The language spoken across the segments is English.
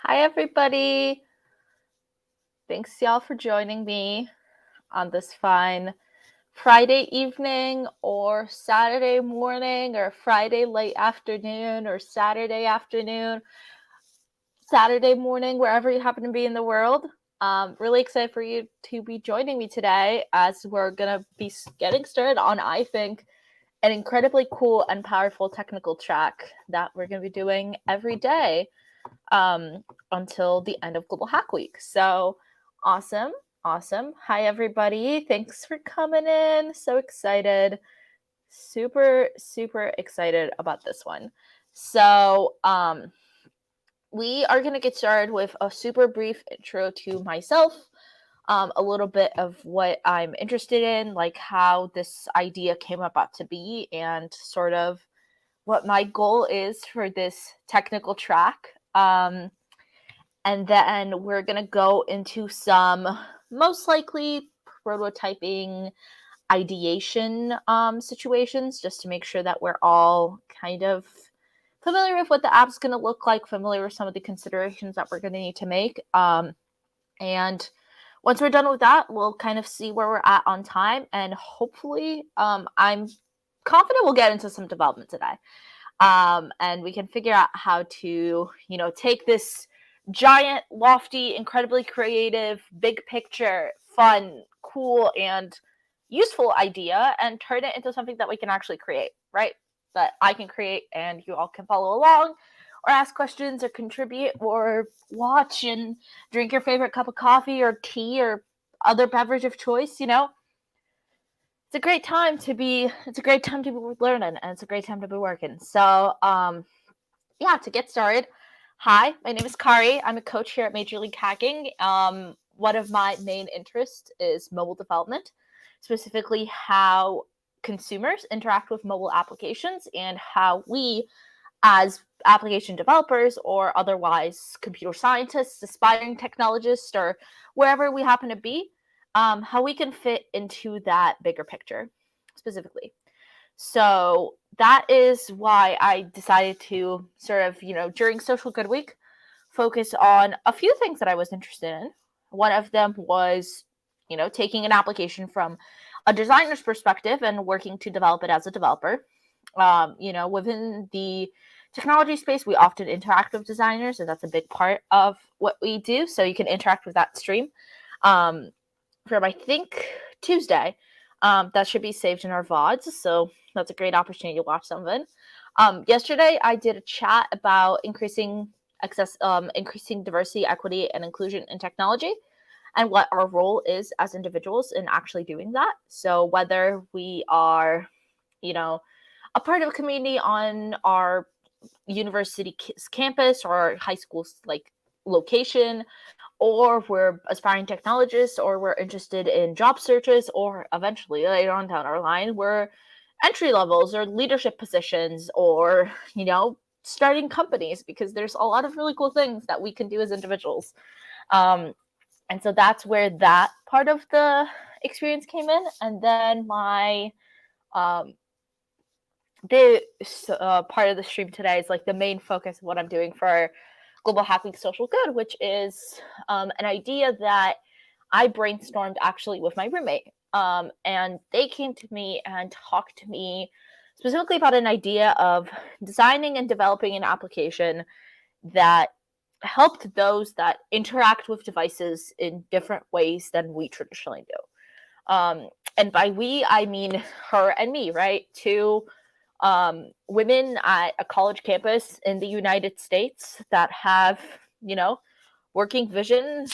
Hi, everybody. Thanks, y'all, for joining me on this fine Friday evening or Saturday morning or Friday late afternoon or Saturday afternoon, Saturday morning, wherever you happen to be in the world. Really excited for you to be joining me today as we're going to be getting started on, I think, an incredibly cool and powerful technical track that we're going to be doing every day until the end of Global Hack Week. So awesome. Hi, everybody. Thanks for coming in. So excited. Super excited about this one. So we are going to get started with a super brief intro to myself, a little bit of what I'm interested in, like how this idea came about to be, and sort of what my goal is for this technical track. And then we're going to go into some most likely prototyping ideation situations just to make sure that we're all kind of familiar with what the app's going to look like, familiar with some of the considerations that we're going to need to make. And once we're done with that, we'll kind of see where we're at on time. And hopefully, I'm confident we'll get into some development today. And we can figure out how to, take this giant, lofty, incredibly creative, big picture, fun, cool, and useful idea and turn it into something that we can actually create, right? That I can create and you all can follow along or ask questions or contribute or watch and drink your favorite cup of coffee or tea or other beverage of choice, It's a great time to be learning, and it's a great time to be working. So, to get started, hi, my name is Kari. I'm a coach here at Major League Hacking. One of my main interests is mobile development, specifically how consumers interact with mobile applications and how we, as application developers or otherwise computer scientists, aspiring technologists, or wherever we happen to be, how we can fit into that bigger picture specifically. So that is why I decided to sort of, during Social Good Week, focus on a few things that I was interested in. One of them was, taking an application from a designer's perspective and working to develop it as a developer. Within the technology space, we often interact with designers, and that's a big part of what we do. So you can interact with that stream. From, I think, Tuesday. That should be saved in our VODs, so that's a great opportunity to watch some of it. Yesterday, I did a chat about increasing diversity, equity, and inclusion in technology, and what our role is as individuals in actually doing that. So whether we are, a part of a community on our university campus or high school location, or we're aspiring technologists, or we're interested in job searches, or eventually later on down our line, we're entry levels or leadership positions, or, starting companies, because there's a lot of really cool things that we can do as individuals. And so that's where that part of the experience came in. And then my part of the stream today is like the main focus of what I'm doing for Global Hack Week Social Good, which is an idea that I brainstormed actually with my roommate. And they came to me and talked to me specifically about an idea of designing and developing an application that helped those that interact with devices in different ways than we traditionally do. And by we, I mean her and me, right? Two women at a college campus in the United States that have, working vision,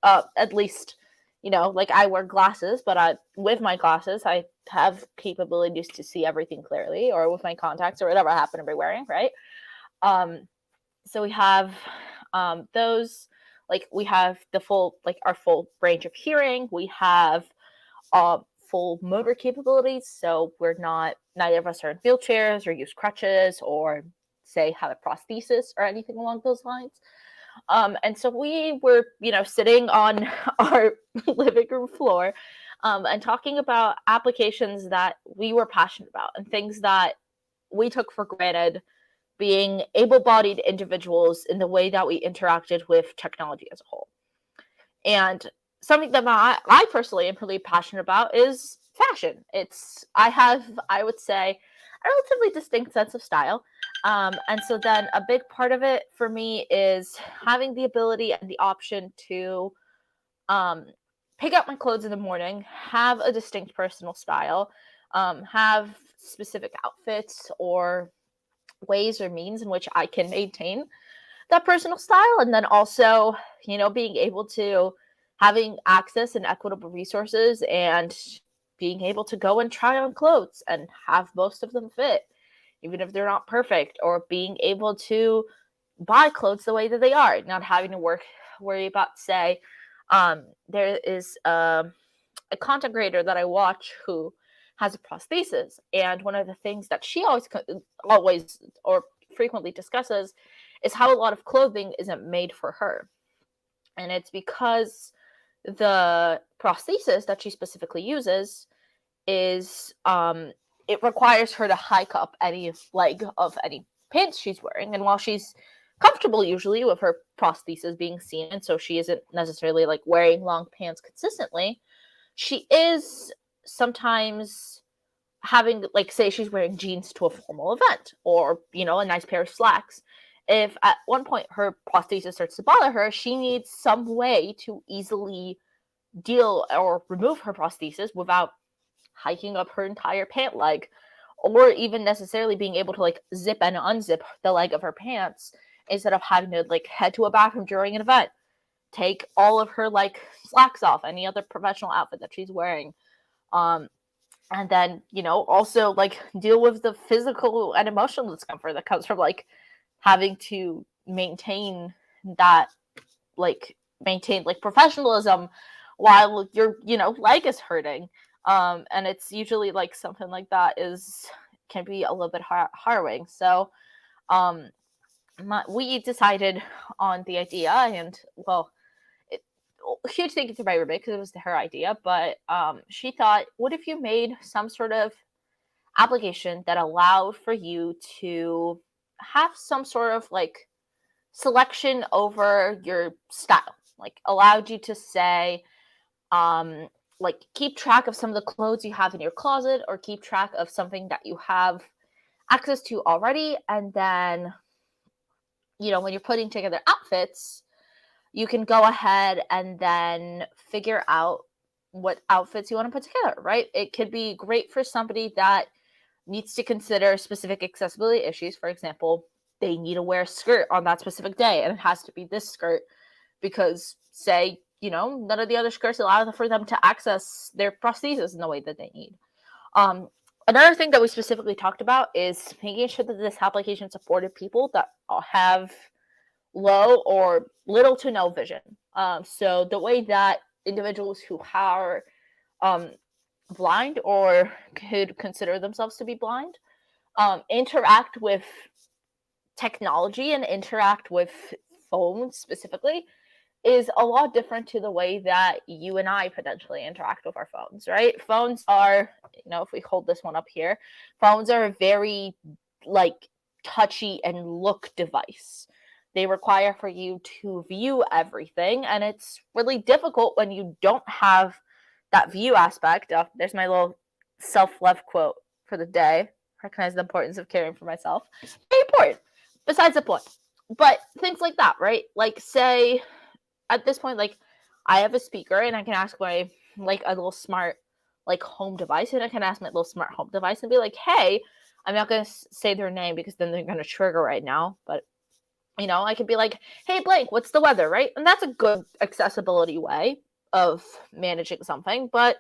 at least, like I wear glasses, but with my glasses, I have capabilities to see everything clearly, or with my contacts or whatever I happen to be wearing, right? So we have those, like we have our full range of hearing. We have full motor capabilities, so neither of us are in wheelchairs or use crutches or say have a prosthesis or anything along those lines. And so we were, sitting on our living room floor and talking about applications that we were passionate about and things that we took for granted being able-bodied individuals in the way that we interacted with technology as a whole. And something that I personally am really passionate about is fashion. I have, I would say, a relatively distinct sense of style. And so then a big part of it for me is having the ability and the option to um, pick out my clothes in the morning, have a distinct personal style, have specific outfits or ways or means in which I can maintain that personal style. And then also, being able to having access and equitable resources and being able to go and try on clothes and have most of them fit, even if they're not perfect, or being able to buy clothes the way that they are, not having to worry about, say, there is a content creator that I watch who has a prosthesis, and one of the things that she always or frequently discusses is how a lot of clothing isn't made for her. And it's because the prosthesis that she specifically uses is it requires her to hike up any leg of any pants she's wearing. And while she's comfortable usually with her prosthesis being seen, and so she isn't necessarily like wearing long pants consistently, she is sometimes having, like, say she's wearing jeans to a formal event, or a nice pair of slacks. If at one point her prosthesis starts to bother her, she needs some way to easily deal or remove her prosthesis without hiking up her entire pant leg, or even necessarily being able to like zip and unzip the leg of her pants instead of having to like head to a bathroom during an event, take all of her like slacks off, any other professional outfit that she's wearing, and then also like deal with the physical and emotional discomfort that comes from like having to that maintain like professionalism while your leg is hurting. And it's usually like something like that can be a little bit harrowing. So we decided on the idea, and well, huge thank you to my roommate because it was her idea, but she thought, what if you made some sort of application that allowed for you to have some sort of like selection over your style, like allowed you to say, like keep track of some of the clothes you have in your closet, or keep track of something that you have access to already, and then when you're putting together outfits, you can go ahead and then figure out what outfits you want to put together, right? It could be great for somebody that needs to consider specific accessibility issues. For example, they need to wear a skirt on that specific day, and it has to be this skirt because, say, none of the other skirts allow for them to access their prosthesis in the way that they need. Another thing that we specifically talked about is making sure that this application supported people that have low or little to no vision. So the way that individuals who are blind or could consider themselves to be blind interact with technology and interact with phones specifically is a lot different to the way that you and I potentially interact with our phones, right? Phones are, if we hold this one up here, phones are a very like touchy and look device. They require for you to view everything, and it's really difficult when you don't have that view aspect. There's my little self-love quote for the day. Recognize the importance of caring for myself. Very important. Besides the point. But things like that, right? Like, say, at this point, like, I have a speaker, and I can ask my, like, a little smart, like, home device, and I can ask my little smart home device and be like, hey, I'm not going to say their name because then they're going to trigger right now, but, I could be like, hey, Blake, what's the weather, right? And that's a good accessibility way of managing something, but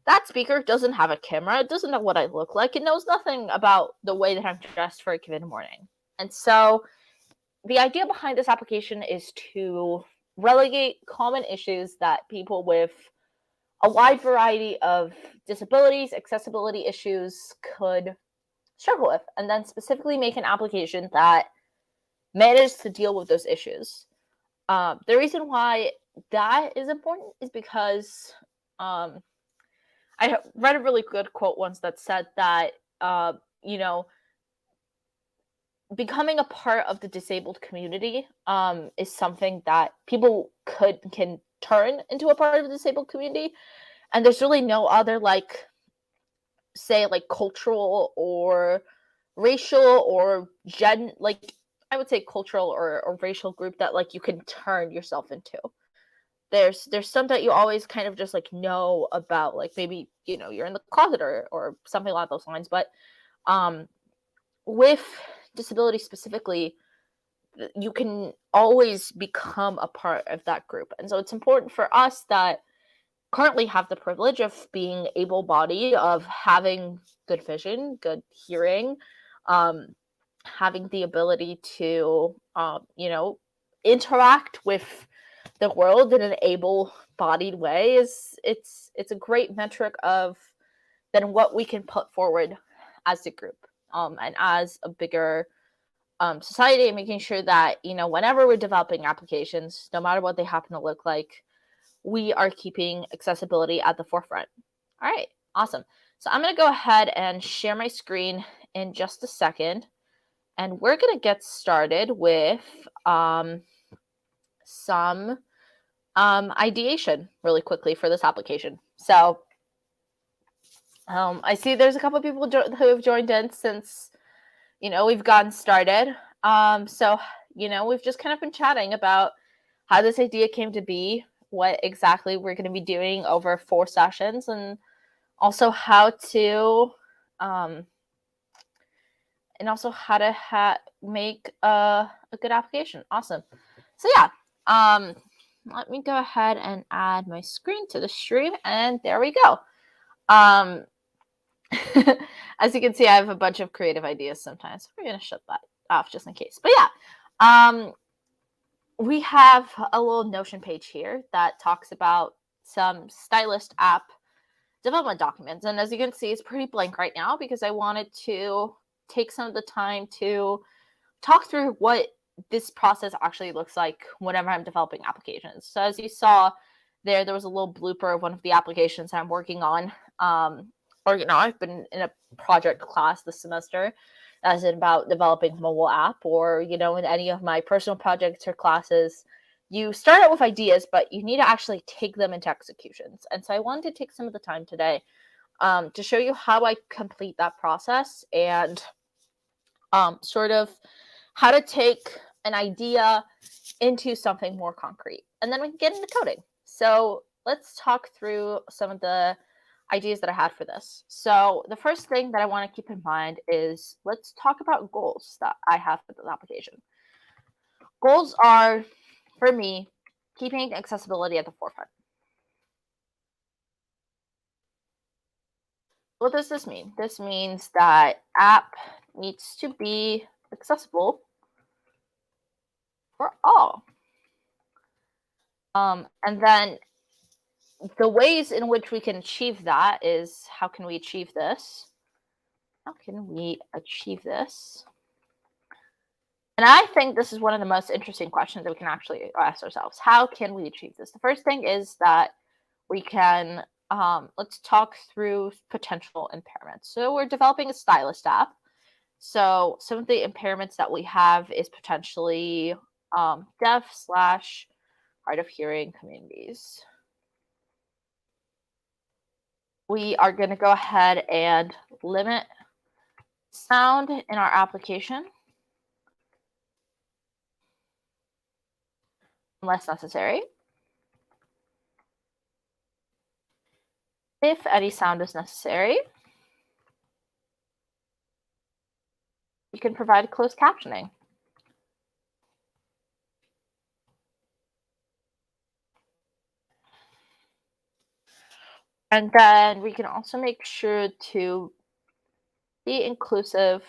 that speaker doesn't have a camera. It doesn't know what I look like. It knows nothing about the way that I'm dressed for a given morning. And so the idea behind this application is to relegate common issues that people with a wide variety of disabilities, accessibility issues could struggle with, and then specifically make an application that manages to deal with those issues. The reason why that is important is because I read a really good quote once that said that, becoming a part of the disabled community is something that people can turn into a part of the disabled community, and there's really no other, like, say, like, cultural or racial or like, I would say cultural or racial group that, like, you can turn yourself into. There's some that you always kind of just, like, know about, like, maybe, you're in the closet or something along those lines, but um with disability specifically, you can always become a part of that group. And so it's important for us that currently have the privilege of being able-bodied, of having good vision, good hearing, um, having the ability to, interact with the world in an able-bodied way. It's a great metric of then what we can put forward as a group, and as a bigger society, and making sure that, whenever we're developing applications, no matter what they happen to look like, we are keeping accessibility at the forefront. All right, awesome. So I'm going to go ahead and share my screen in just a second, and we're going to get started with some ideation really quickly for this application. So I see there's a couple of people who have joined in since, we've gotten started. So, we've just kind of been chatting about how this idea came to be, what exactly we're going to be doing over 4 sessions, and also how to, make a good application. Awesome. So yeah, let me go ahead and add my screen to the stream, and there we go. As you can see, I have a bunch of creative ideas sometimes. We're going to shut that off just in case. But yeah, we have a little Notion page here that talks about some Stylist app development documents. And as you can see, it's pretty blank right now because I wanted to take some of the time to talk through what this process actually looks like whenever I'm developing applications. So as you saw there was a little blooper of one of the applications I'm working on. I've been in a project class this semester as in about developing a mobile app, or, in any of my personal projects or classes, you start out with ideas, but you need to actually take them into executions. And so I wanted to take some of the time today to show you how I complete that process, and sort of how to take an idea into something more concrete. And then we can get into coding. So let's talk through some of the ideas that I had for this. So the first thing that I want to keep in mind is, let's talk about goals that I have for this application. Goals are, for me, keeping accessibility at the forefront. What does this mean? This means that app needs to be accessible for all. And then the ways in which we can achieve that is, how can we achieve this? How can we achieve this? And I think this is one of the most interesting questions that we can actually ask ourselves. How can we achieve this? The first thing is that we can, let's talk through potential impairments. So we're developing a Stylist app. So some of the impairments that we have is potentially deaf/hard of hearing communities. We are going to go ahead and limit sound in our application unless necessary. If any sound is necessary, you can provide closed captioning. And then we can also make sure to be inclusive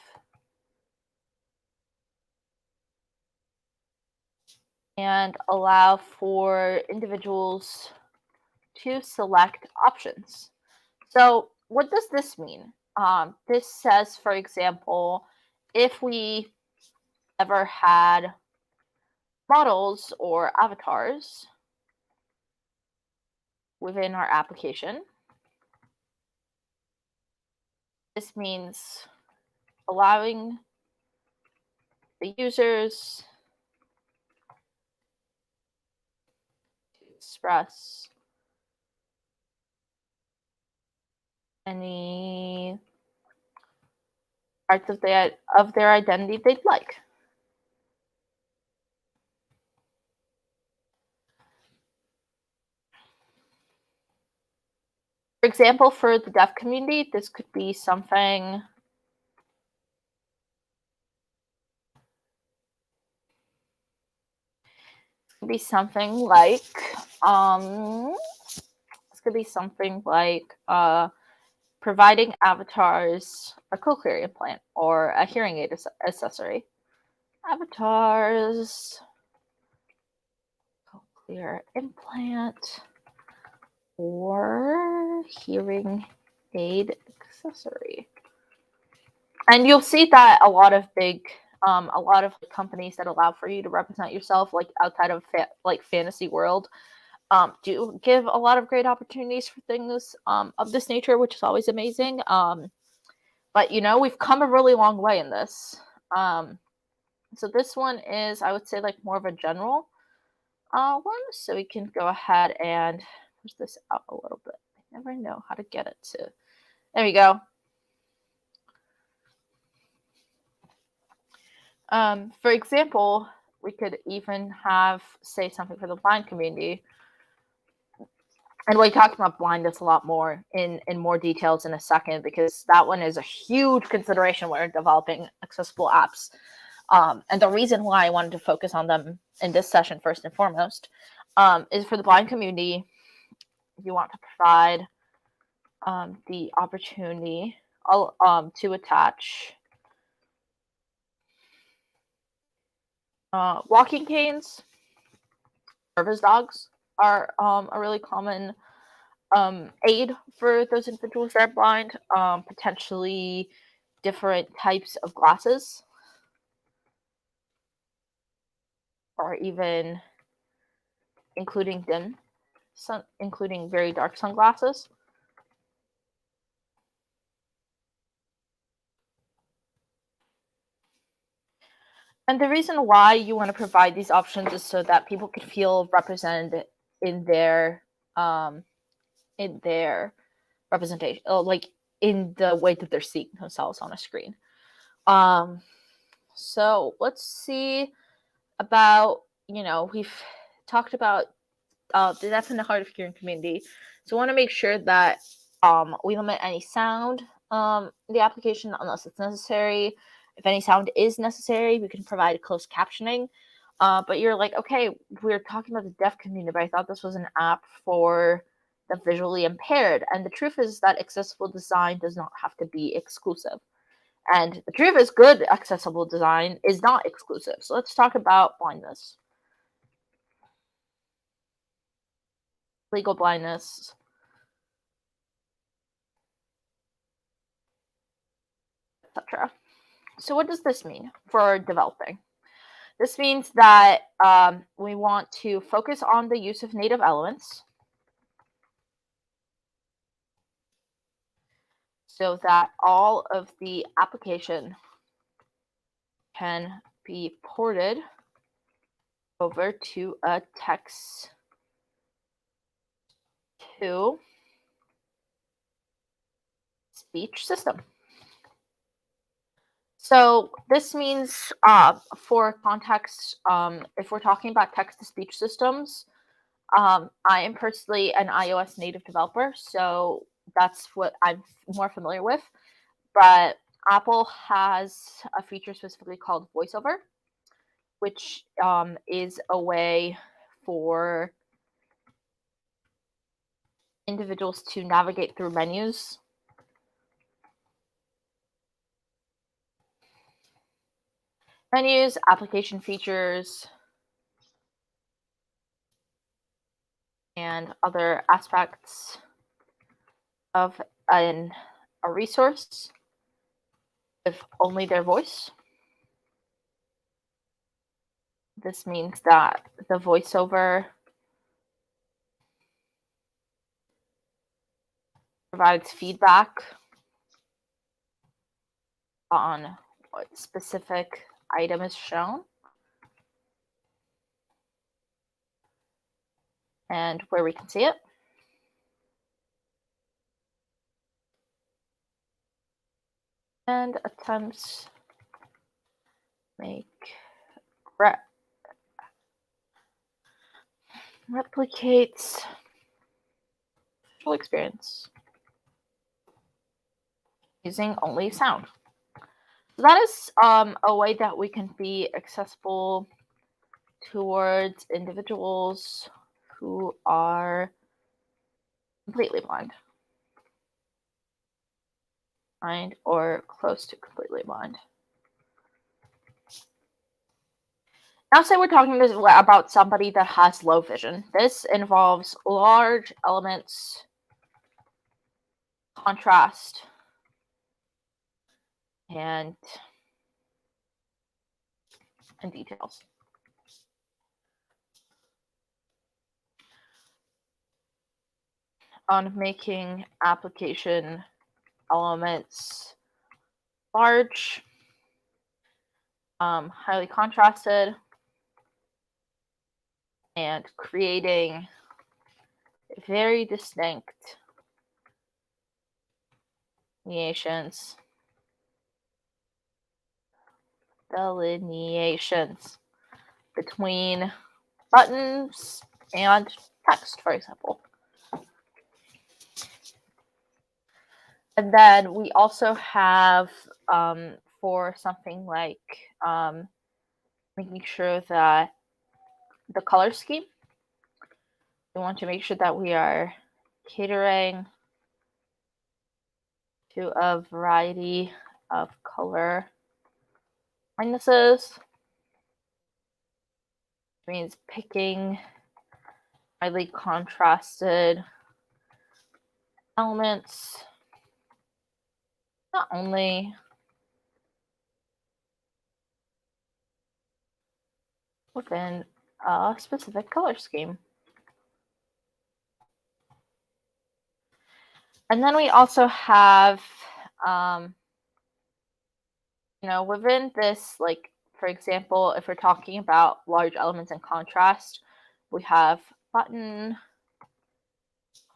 and allow for individuals to select options. So what does this mean? This says, for example, if we ever had models or avatars within our application, this means allowing the users to express any parts of their identity they'd like. For example, for the deaf community, this could be something like providing avatars a cochlear implant or a hearing aid accessory. Avatars, cochlear implant, or hearing aid accessory. And you'll see that a lot of companies that allow for you to represent yourself, like outside of fantasy world, do give a lot of great opportunities for things of this nature, which is always amazing. But we've come a really long way in this. So this one is, I would say, like more of a general one. So we can go ahead and push this out a little bit. I never know how to get it to. There we go. For example, we could even have, say, something for the blind community. And we'll talk about blindness a lot more in more details in a second, because that one is a huge consideration when we're developing accessible apps. And the reason why I wanted to focus on them in this session first and foremost is for the blind community. You want to provide the opportunity to attach walking canes. Service dogs are a really common aid for those individuals that are blind. Potentially different types of glasses, or even including very dark sunglasses. And the reason why you want to provide these options is so that people can feel represented in their representation, like in the way that they're seeing themselves on a screen. So let's see about, we've talked about the deaf and the hard of hearing community. So I want to make sure that we limit any sound in the application unless it's necessary. If any sound is necessary, we can provide closed captioning. But you're like, okay, we're talking about the deaf community, but I thought this was an app for the visually impaired. And the truth is that accessible design does not have to be exclusive. And the truth is, good accessible design is not exclusive. So let's talk about blindness. Legal blindness. Etc. So what does this mean for developing? This means that we want to focus on the use of native elements so that all of the application can be ported over to a text to speech system. So this means, for context, if we're talking about text-to-speech systems, I am personally an iOS native developer, so that's what I'm more familiar with. But Apple has a feature specifically called VoiceOver, which is a way for individuals to navigate through menus. Menus, application features, and other aspects of a resource with only their voice. This means that the VoiceOver provides feedback on what specific item is shown and where we can see it. And attempts make replicates visual experience using only sound. So that is a way that we can be accessible towards individuals who are completely blind or close to completely blind. Now say we're talking about somebody that has low vision. This involves large elements, contrast, and details. On making application elements large, highly contrasted, and creating very distinct delineations between buttons and text, for example. And then we also have, for something like making sure that the color scheme, we want to make sure that we are catering to a variety of color minuses, which means picking highly contrasted elements, not only within a specific color scheme. And then we also have, within this, like, for example, if we're talking about large elements in contrast, we have button,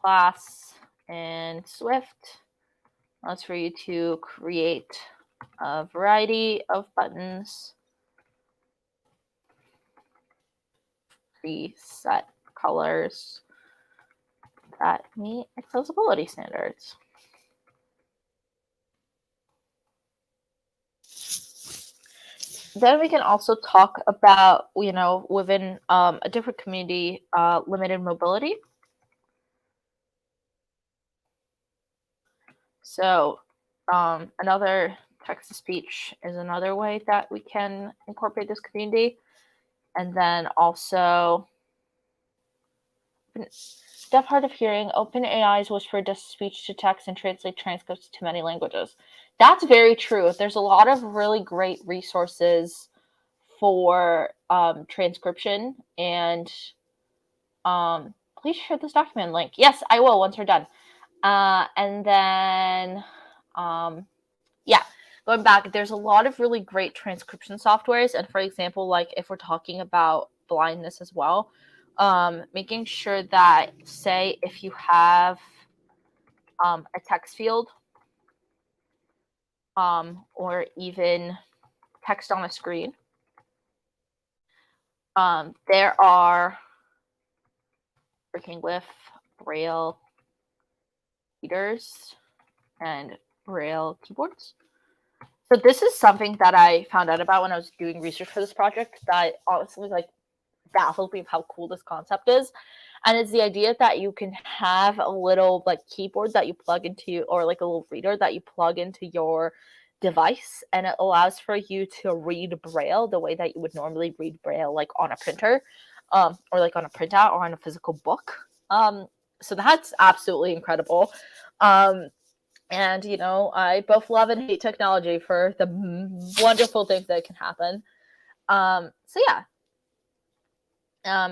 class, and Swift. That's for you to create a variety of buttons, preset colors that meet accessibility standards. Then we can also talk about, within a different community, limited mobility. So another text-to-speech is another way that we can incorporate this community. And then also deaf, hard of hearing, OpenAI's whisper does speech to text and translate transcripts to many languages. That's very true. There's a lot of really great resources for transcription, and please share this document link. Yes, I will once we're done. And then, going back, there's a lot of really great transcription softwares. And for example, like if we're talking about blindness as well, making sure that, say, if you have a text field or even text on a screen, there are working with Braille readers and Braille keyboards. So this is something that I found out about when I was doing research for this project that honestly baffles me of how cool this concept is. And it's the idea that you can have a little keyboard that you plug into, or like a little reader that you plug into your device, and it allows for you to read Braille the way that you would normally read Braille, like on a printer, or like on a printout or on a physical book. So that's absolutely incredible. And, I both love and hate technology for the wonderful things that can happen. So yeah,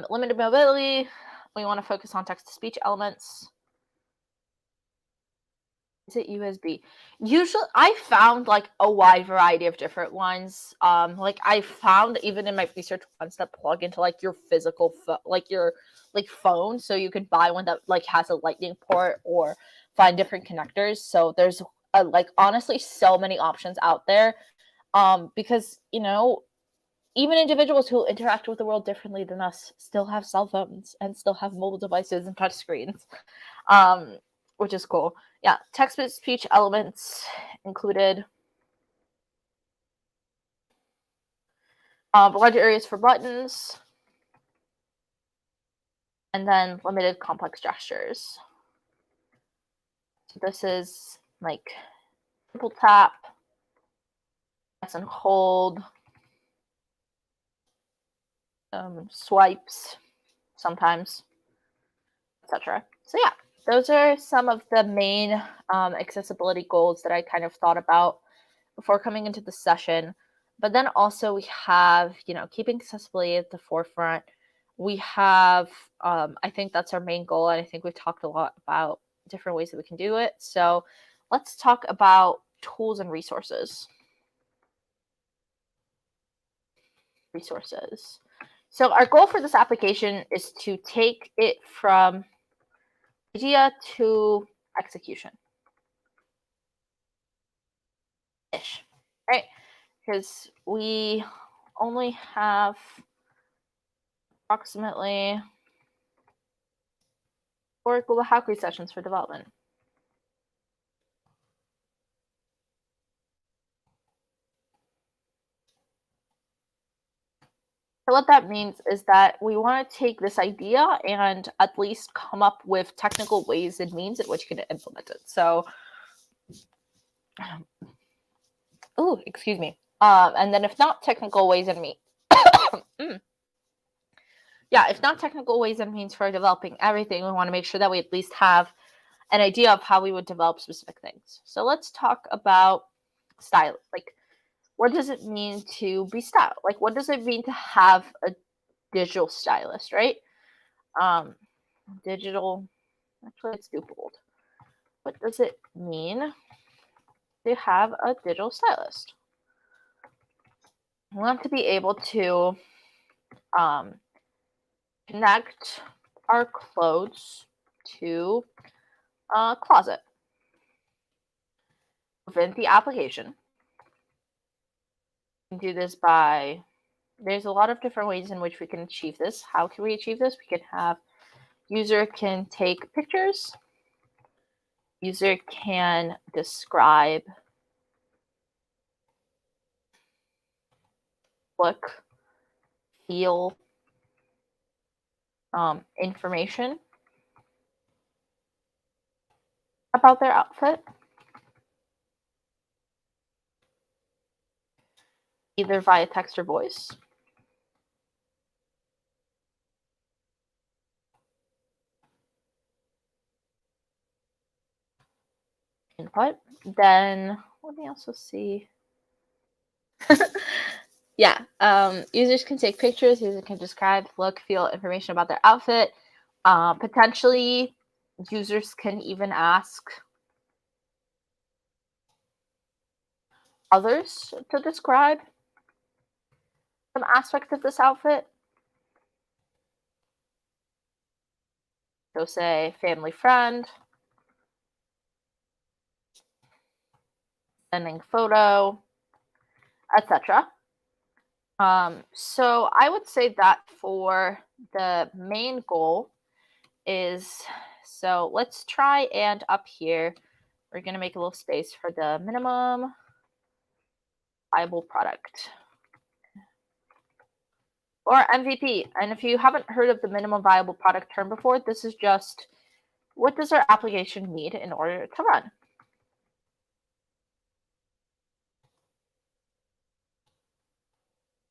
limited mobility, we want to focus on text-to-speech elements. Is it USB? Usually, I found like a wide variety of different ones. Like I found even in my research ones that plug into like your physical, like your like phone, so you could buy one that like has a lightning port or find different connectors. So there's like honestly so many options out there. Because even individuals who interact with the world differently than us still have cell phones and still have mobile devices and touch screens, um, which is cool. Yeah, text-to-speech elements included. Larger areas for buttons, and then limited complex gestures. So this is like triple tap, press and hold, swipes sometimes, etc. So yeah, those are some of the main accessibility goals that I kind of thought about before coming into the session. But then also we have, keeping accessibility at the forefront. We have, I think that's our main goal, and I think we've talked a lot about different ways that we can do it. So let's talk about tools and resources. So our goal for this application is to take it from idea to execution. Ish, right? Because we only have approximately 4 Google Hackweek sessions for development. So what that means is that we want to take this idea and at least come up with technical ways and means in which you can implement it. So, excuse me. And then if not technical ways and means, if not technical ways and means for developing everything, we want to make sure that we at least have an idea of how we would develop specific things. So let's talk about style. Like, what does it mean to be styled? Like, what does it mean to have a digital stylist, right? Digital, actually, it's too bold. What does it mean to have a digital stylist? We want to be able to connect our clothes to a closet within the application. We can do this by, there's a lot of different ways in which we can achieve this. How can we achieve this? We can have user can take pictures. User can describe, look, feel, information about their outfit, either via text or voice. Input. Then let me also see. Users can take pictures. Users can describe, look, feel information about their outfit. Potentially, users can even ask others to describe some aspect of this outfit. So say family friend, sending photo, etc. So I would say that for the main goal is, so let's try and up here, we're going to make a little space for the minimum viable product, or MVP. And if you haven't heard of the minimum viable product term before, this is just, what does our application need in order to run?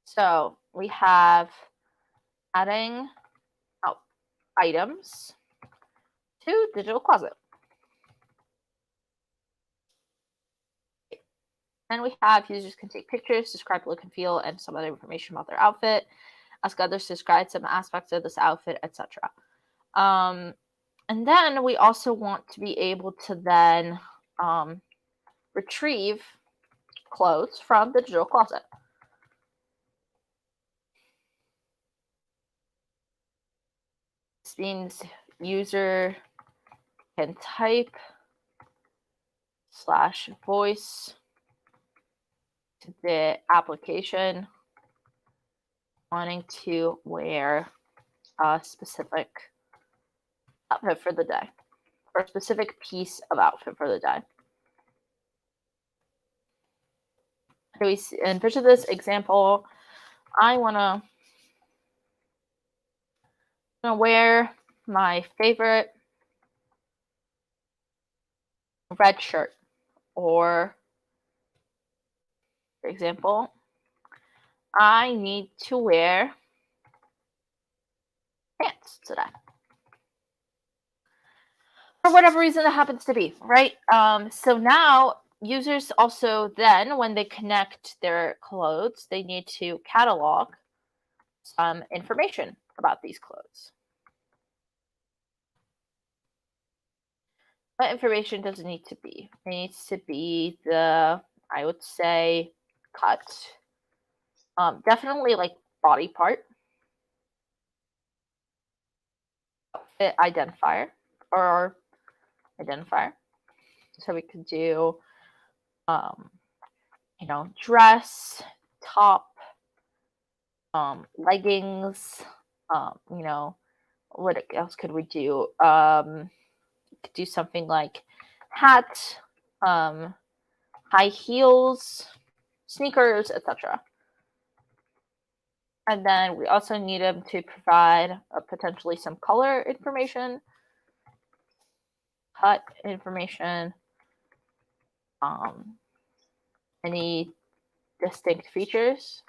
So we have adding items to digital closet. And we have users can take pictures, describe look and feel, and some other information about their outfit, ask others to describe some aspects of this outfit, etc. And then we also want to be able to then retrieve clothes from the digital closet. This means user can type /voice to the application wanting to wear a specific outfit for the day, or a specific piece of outfit for the day. So we see, in picture this example, I want to wear my favorite red shirt, or for example, I need to wear pants today. For whatever reason that happens to be, right? So now users also then, when they connect their clothes, they need to catalog some information about these clothes. What information does it need to be? It needs to be the, I would say, cut. Definitely like body part. Outfit identifier or identifier. So we could do, dress, top, leggings, what else could we do? Could do something like hat, high heels, sneakers, etc. And then we also need them to provide potentially some color information, cut information, any distinct features.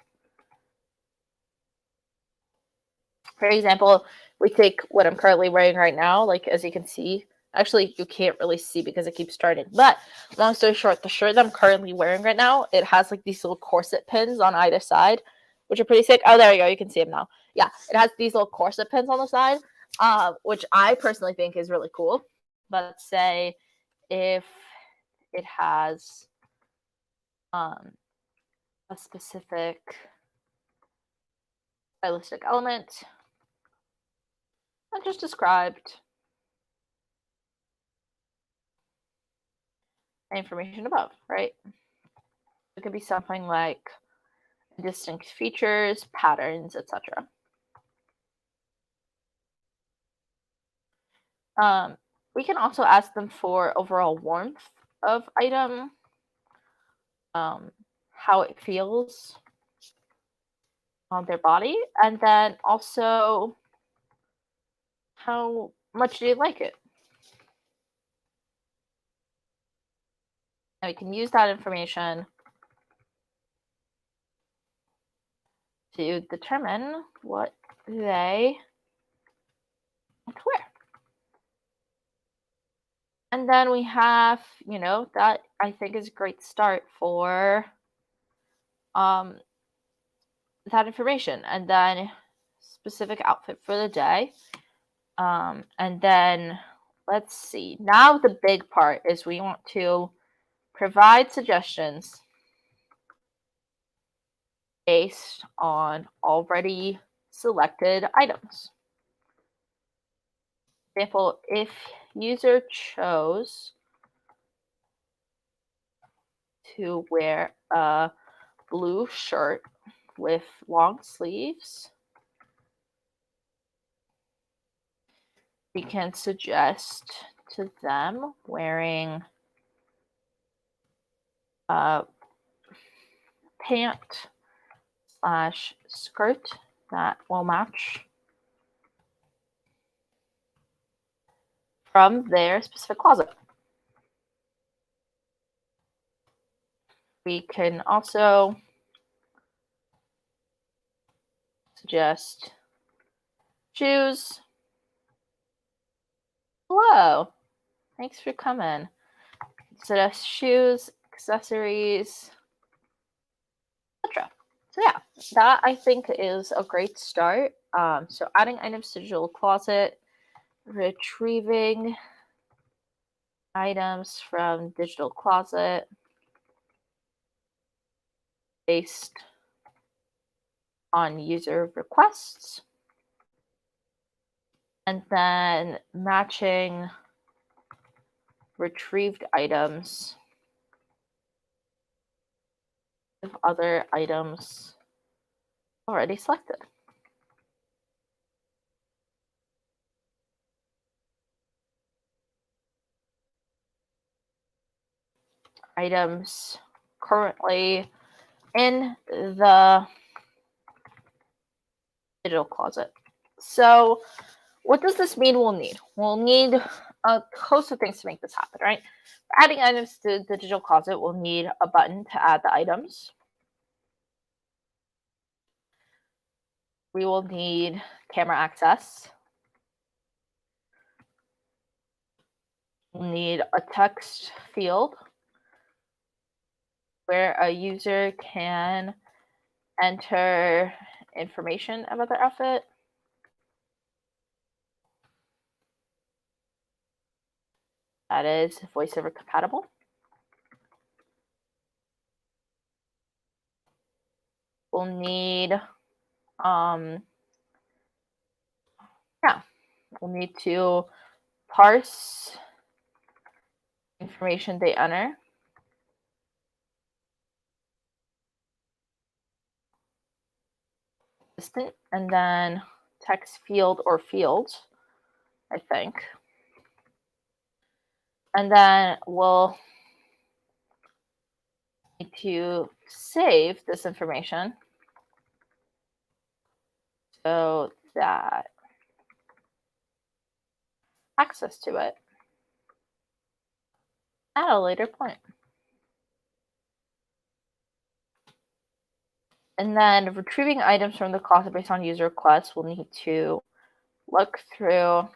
For example, we take what I'm currently wearing right now, like as you can see. Actually, you can't really see because it keeps starting. But long story short, the shirt that I'm currently wearing right now, it has like these little corset pins on either side, which are pretty sick. Oh, there you go. You can see them now. Yeah, it has these little corset pins on the side, which I personally think is really cool. But let's say if it has a specific stylistic element I just described information above, right? It could be something like distinct features, patterns, etc. We can also ask them for overall warmth of item, how it feels on their body, and then also how much do you like it. And we can use that information to determine what they want to wear. And then we have, that I think is a great start for that information. And then specific outfit for the day. And then let's see. Now the big part is we want to provide suggestions based on already selected items. For example, if user chose to wear a blue shirt with long sleeves, we can suggest to them wearing a pant / skirt that will match from their specific closet. We can also suggest shoes. Hello, thanks for coming. Suggest shoes, accessories, etc. So yeah, that I think is a great start. So adding items to digital closet, retrieving items from digital closet based on user requests, and then matching retrieved items with other items already selected. Items currently in the digital closet. So what does this mean we'll need? We'll need a host of things to make this happen, right? For adding items to the digital closet, we'll need a button to add the items. We will need camera access. We'll need a text field where a user can enter information about their outfit. That is voiceover compatible. We'll need, we'll need to parse information they enter. And then text field or fields, I think. And then we'll need to save this information so that access to it at a later point. And then retrieving items from the closet based on user requests, we'll need to look through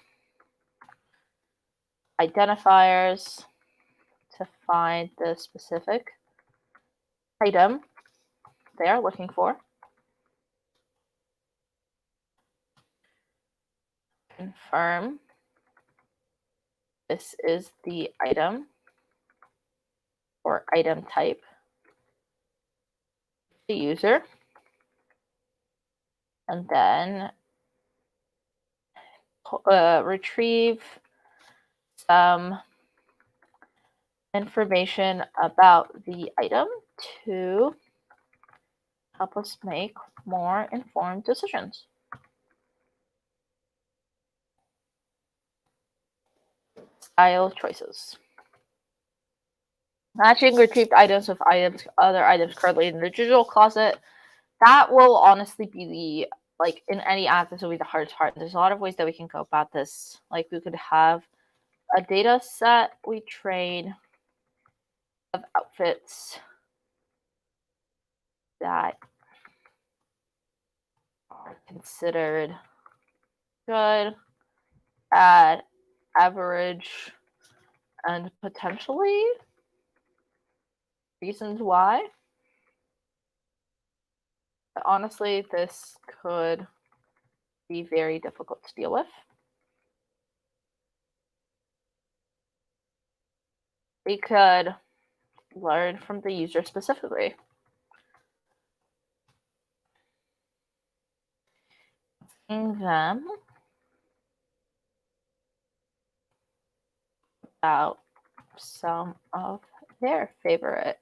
identifiers to find the specific item they are looking for. Confirm this is the item or item type the user, and then retrieve some information about the item to help us make more informed decisions. Style choices. Matching retrieved items with other items currently in the digital closet. That will honestly be the, like, in any app, this will be the hardest part. There's a lot of ways that we can go about this. Like, we could have a data set we train of outfits that are considered good, at average, and potentially reasons why. But honestly, this could be very difficult to deal with. We could learn from the user specifically. Asking them about some of their favorite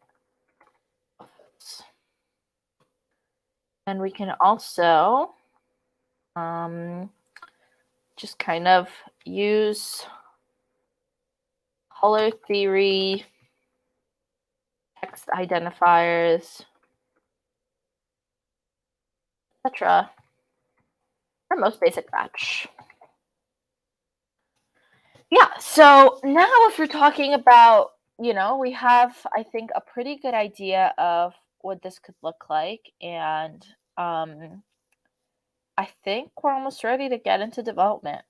outfits. And we can also just kind of use color theory, text identifiers, etc. for most basic match. Yeah, so now if we're talking about, we have, I think, a pretty good idea of what this could look like, and I think we're almost ready to get into development.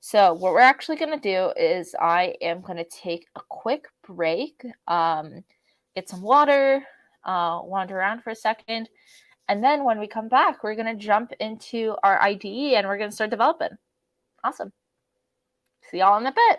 So what we're actually going to do is I am going to take a quick break, get some water, wander around for a second, and then when we come back, we're going to jump into our IDE and we're going to start developing. Awesome. See y'all in a bit.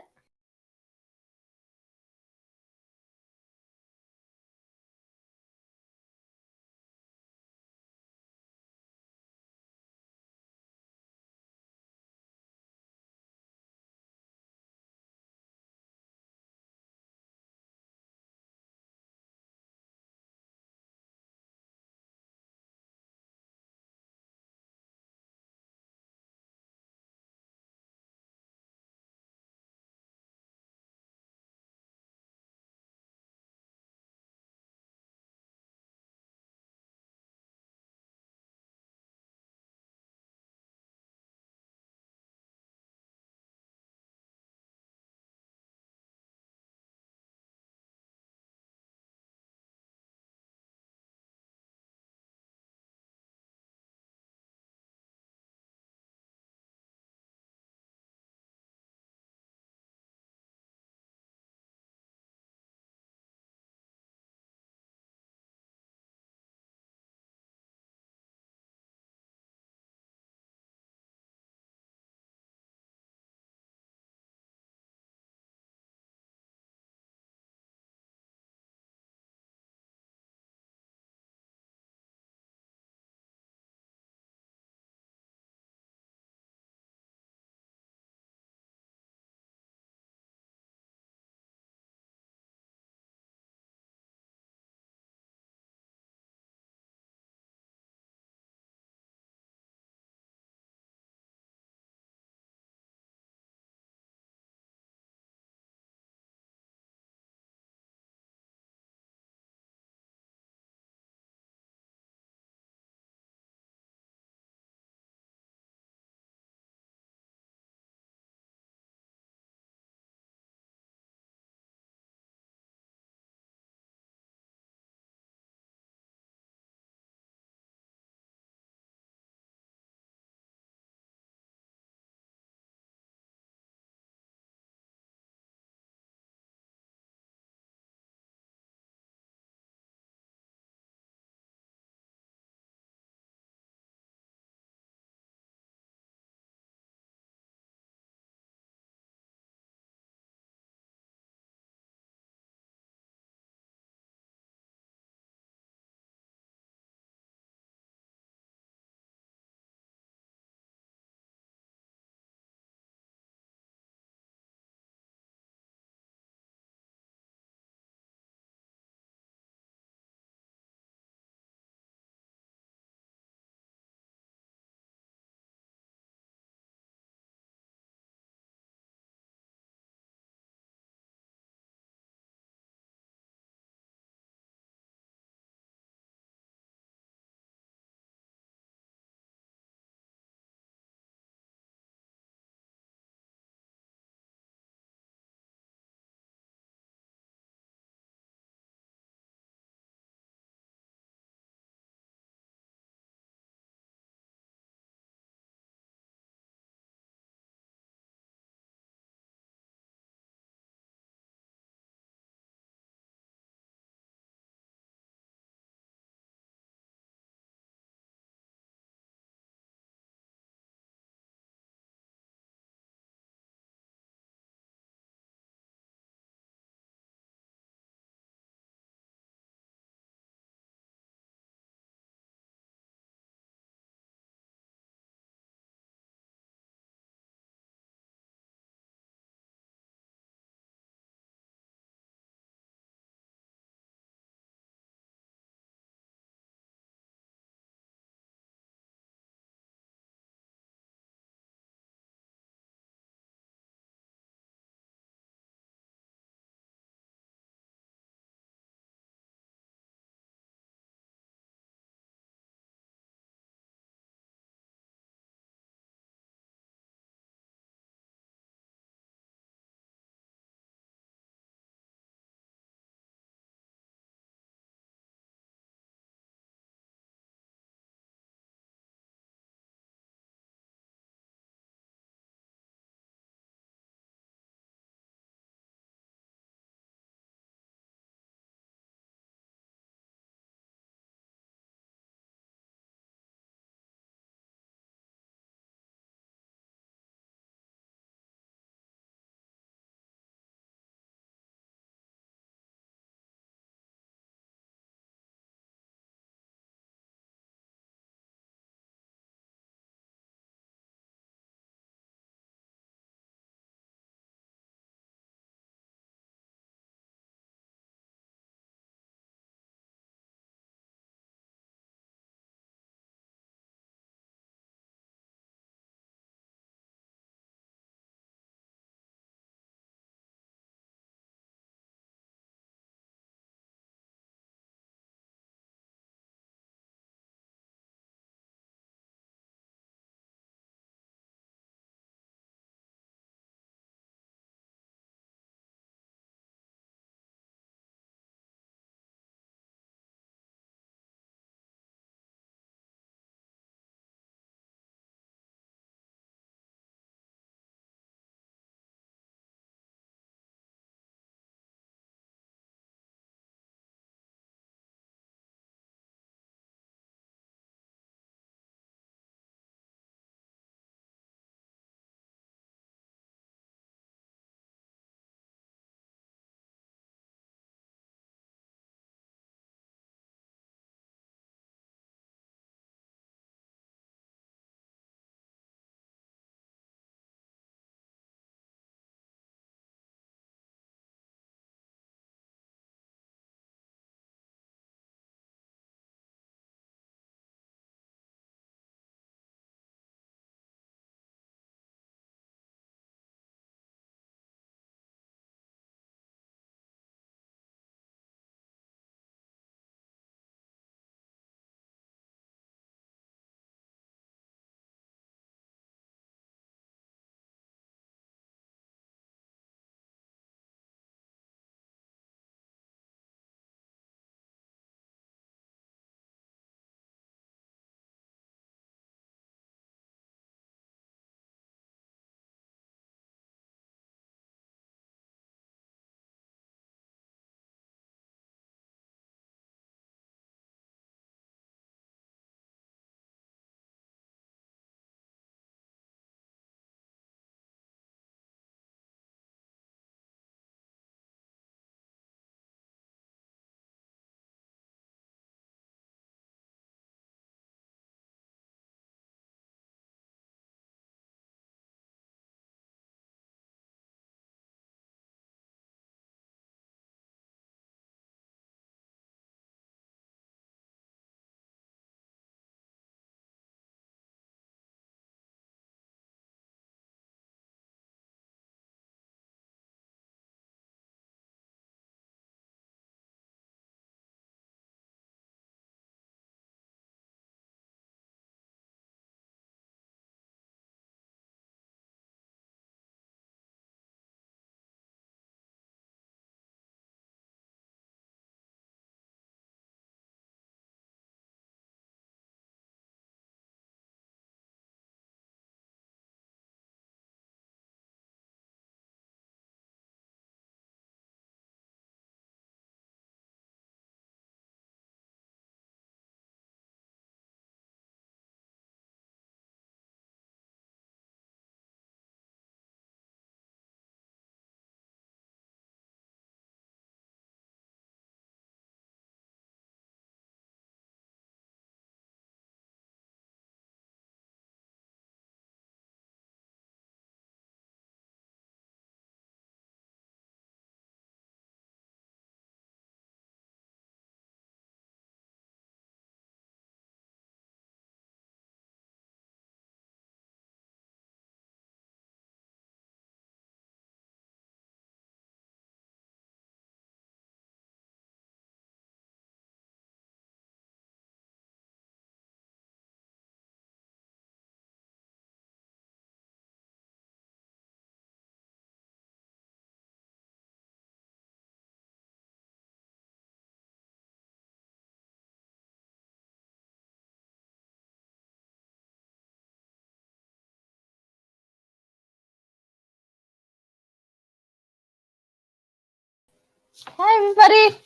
Hi, everybody.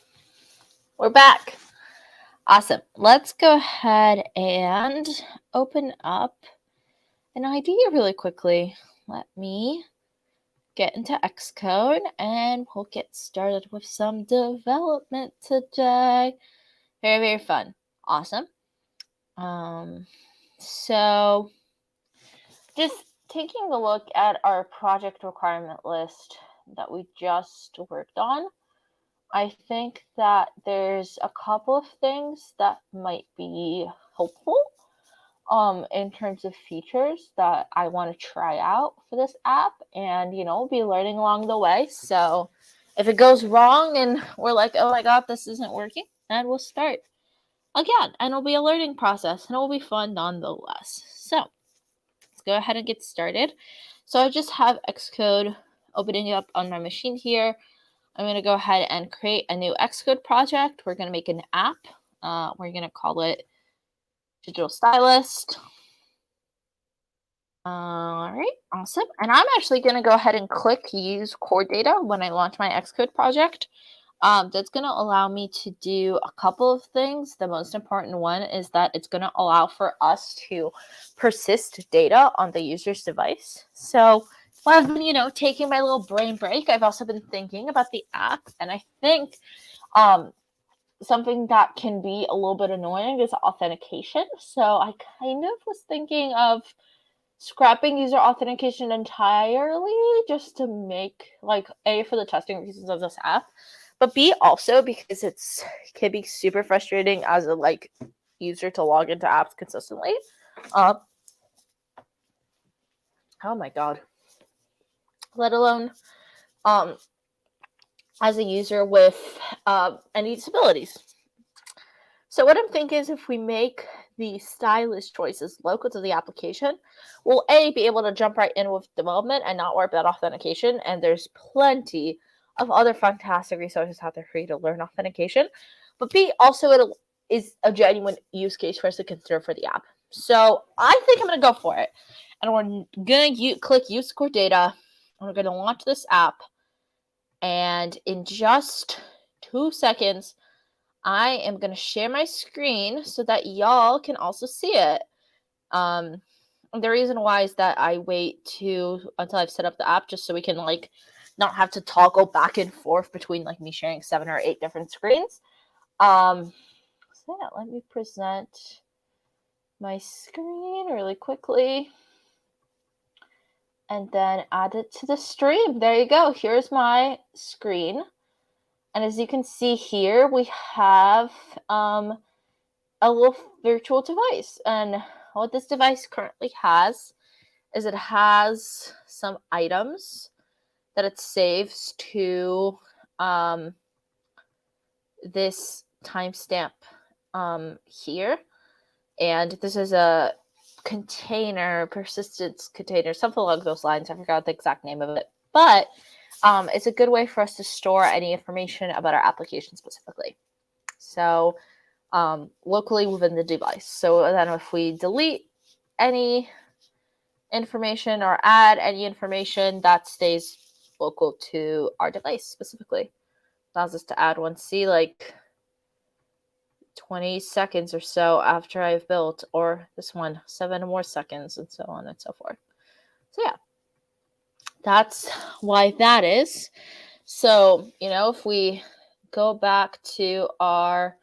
We're back. Awesome. Let's go ahead and open up an idea really quickly. Let me get into Xcode and we'll get started with some development today. Very, very fun. Awesome. So just taking a look at our project requirement list that we just worked on, I think that there's a couple of things that might be helpful in terms of features that I want to try out for this app and, be learning along the way. So if it goes wrong and we're like, oh my God, this isn't working, then we'll start again and it'll be a learning process and it'll be fun nonetheless. So let's go ahead and get started. So I just have Xcode opening up on my machine here. I'm going to go ahead and create a new Xcode project. We're going to make an app. We're going to call it Digital Stylist. All right, awesome. And I'm actually going to go ahead and click Use Core Data when I launch my Xcode project. That's going to allow me to do a couple of things. The most important one is that it's going to allow for us to persist data on the user's device. So while I've been, taking my little brain break, I've also been thinking about the app, and I think something that can be a little bit annoying is authentication. So I kind of was thinking of scrapping user authentication entirely just to make, A, for the testing reasons of this app, but B, also because it can be super frustrating as a user to log into apps consistently. Oh my God. Let alone as a user with any disabilities. So what I'm thinking is if we make the stylist choices local to the application, we'll A, be able to jump right in with development and not worry about authentication. And there's plenty of other fantastic resources out there for you to learn authentication. But B, also it is a genuine use case for us to consider for the app. So I think I'm going to go for it. And we're going to click Use Core Data. And we're going to launch this app. And in just 2 seconds, I am going to share my screen so that y'all can also see it. The reason why is that I wait until I've set up the app just so we can not have to toggle back and forth between me sharing 7 or 8 different screens. So yeah, let me present my screen really quickly and then add it to the stream. There you go. Here's my screen. And as you can see here, we have a little virtual device. And what this device currently has is it has some items that it saves to this timestamp here. And this is a persistence container, something along those lines. I forgot the exact name of it. But it's a good way for us to store any information about our application specifically. So locally within the device. So then if we delete any information or add any information, that stays local to our device specifically. Allows us to add one. See, 20 seconds or so after I've built, or this one, 7 more seconds, and so on and so forth. So yeah, that's why that is. So, if we go back to our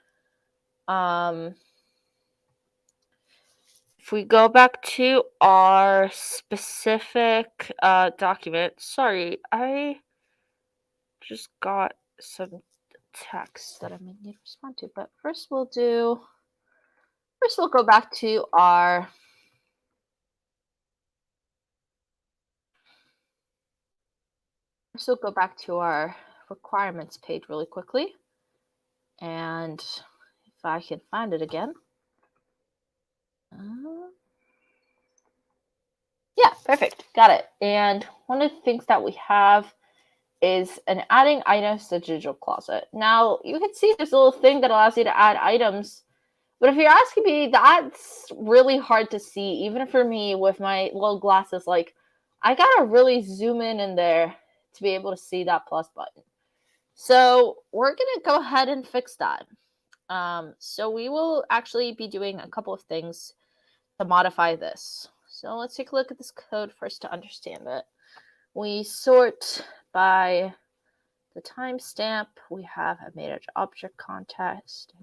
specific document, sorry, I just got some text that I'm going to need to respond to, but first we'll go back to our requirements page really quickly, and if I can find it again. Yeah, perfect. Got it. And one of the things that we have is an adding items to digital closet. Now, you can see this little thing that allows you to add items, but if you're asking me, that's really hard to see, even for me with my little glasses. I gotta really zoom in there to be able to see that plus button. So we're going to go ahead and fix that. So we will actually be doing a couple of things to modify this. So let's take a look at this code first to understand it. We sort by the timestamp. We have a made object context,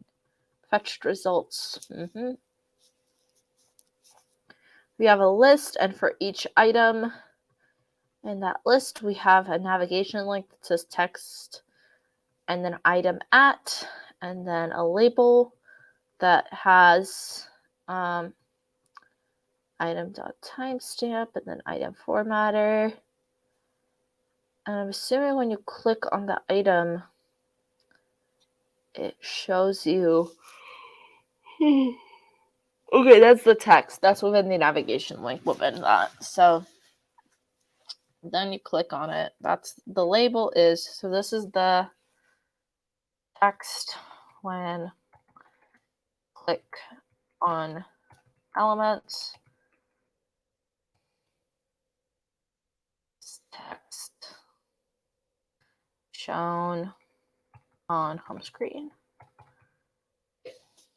fetched results. We have a list, and for each item in that list, we have a navigation link that says text, and then item at, and then a label that has item.timestamp, and then item formatter. And I'm assuming when you click on the item, it shows you. Okay, that's the text. That's within the navigation link within that. So then you click on it. That's the label is. So this is the text when click on elements. Text shown on home screen.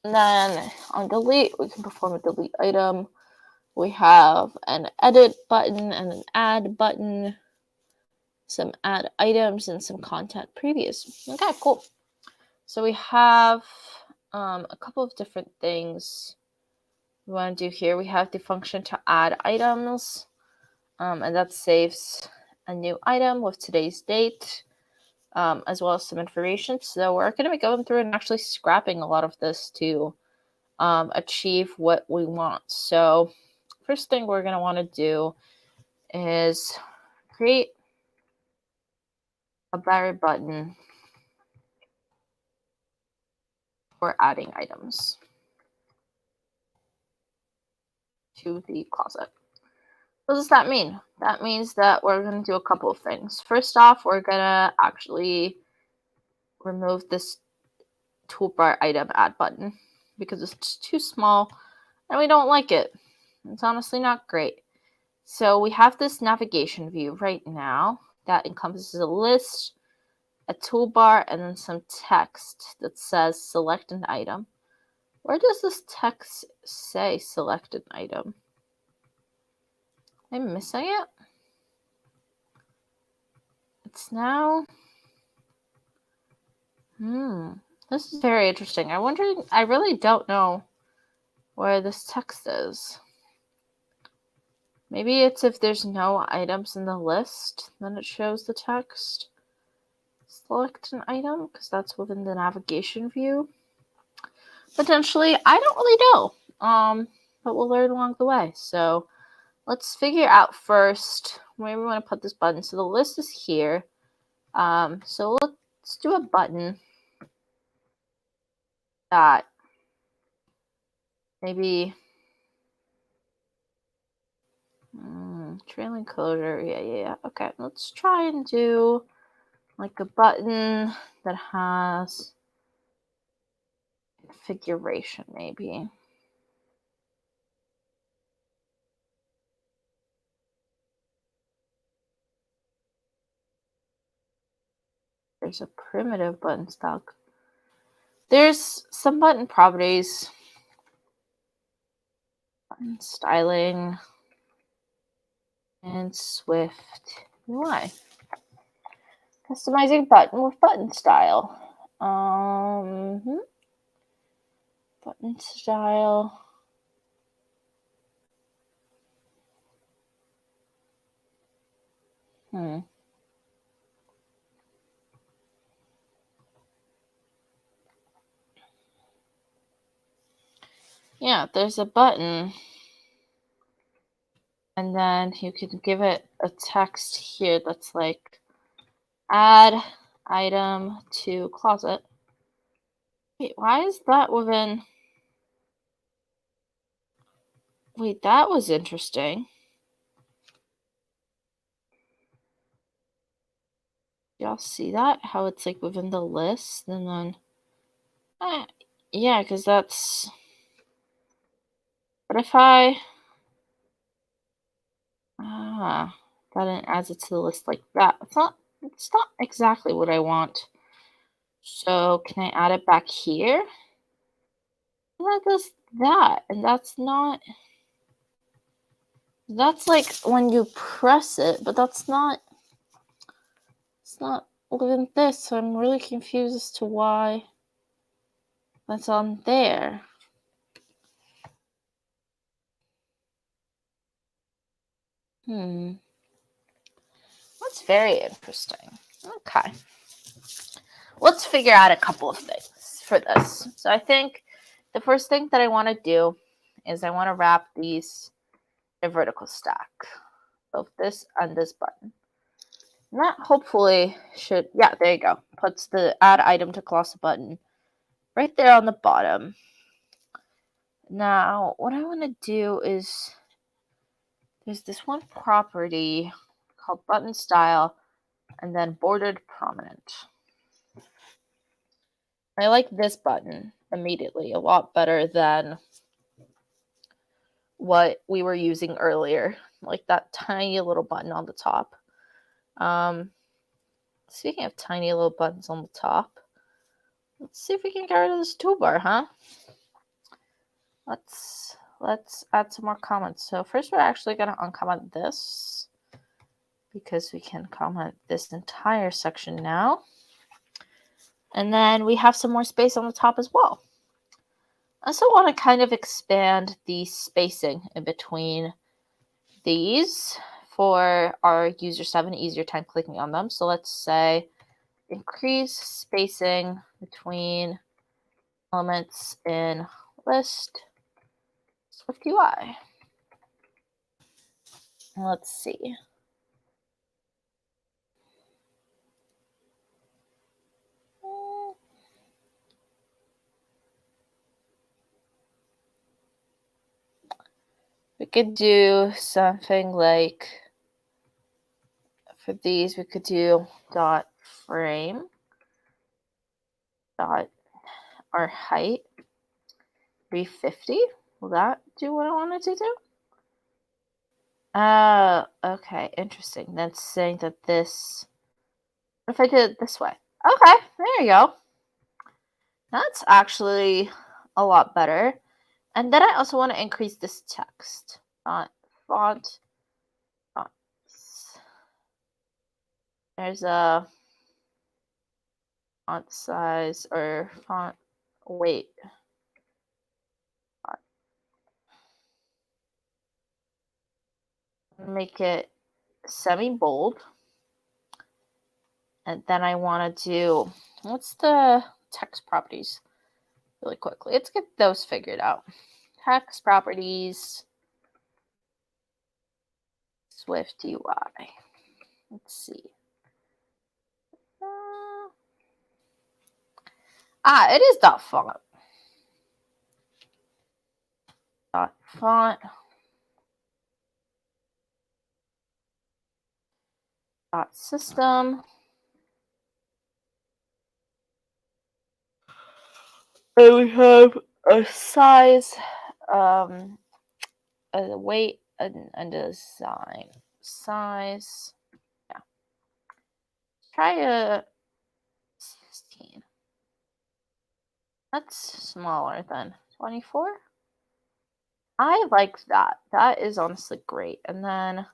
And then on delete, we can perform a delete item. We have an edit button and an add button, some add items, and some content previews. Okay, cool. So we have a couple of different things we want to do here. We have the function to add items, and that saves a new item with today's date, as well as some information. So we're going to be going through and actually scrapping a lot of this to achieve what we want. So first thing we're going to want to do is create a banner button for adding items to the closet. What does that mean? That means that we're going to do a couple of things. First off, we're going to actually remove this toolbar item add button because it's too small and we don't like it. It's honestly not great. So we have this navigation view right now that encompasses a list, a toolbar, and then some text that says select an item. Where does this text say select an item? Am I missing it? It's now. This is very interesting. I really don't know where this text is. Maybe it's if there's no items in the list, then it shows the text. Select an item, because that's within the navigation view. Potentially, I don't really know. But we'll learn along the way. So let's figure out first where we want to put this button. So the list is here. So let's do a button that maybe trailing closure. Yeah. Okay, let's try and do like a button that has configuration maybe. There's a primitive button stock. There's some button properties. Button styling and Swift UI. Customizing button with button style. Button style. Yeah, there's a button. And then you can give it a text here that's like add item to closet. Wait, why is that within? Wait, that was interesting. Y'all see that? How it's like within the list and then. Yeah, because that's. What if I. Then it adds it to the list like that. It's not exactly what I want. So can I add it back here? That does that, and that's like when you press it, but it's not within this, so I'm really confused as to why that's on there. That's very interesting. Okay. Let's figure out a couple of things for this. So I think the first thing that I want to do is I want to wrap these in a vertical stack of this and this button. And that hopefully should, yeah, there you go. Puts the add item to closet button right there on the bottom. Now, what I want to do is there's this one property called button style and then bordered prominent. I like this button immediately a lot better than what we were using earlier, like that tiny little button on the top. Speaking of tiny little buttons on the top, let's see if we can get rid of this toolbar, huh? Let's add some more comments. So first we're actually going to uncomment this because we can comment this entire section now. And then we have some more space on the top as well. I also want to kind of expand the spacing in between these for our users to have an easier time clicking on them. So let's say increase spacing between elements in list Swift UI. Let's see. We could do something like, for these, we could do dot frame dot our height 350. Will that do what I wanted to do? Okay, interesting. That's saying that this, what if I did it this way? Okay, there you go. That's actually a lot better. And then I also want to increase this text. Font. There's a font size or font weight. Make it semi-bold. And then I want to do, what's the text properties really quickly? Let's get those figured out. Text properties, Swift UI. Let's see. It is dot font. Dot font. Dot system. And we have a size, a weight, and a design. Size. Yeah. Try a 16. That's smaller than 24. I like that. That is honestly great. And then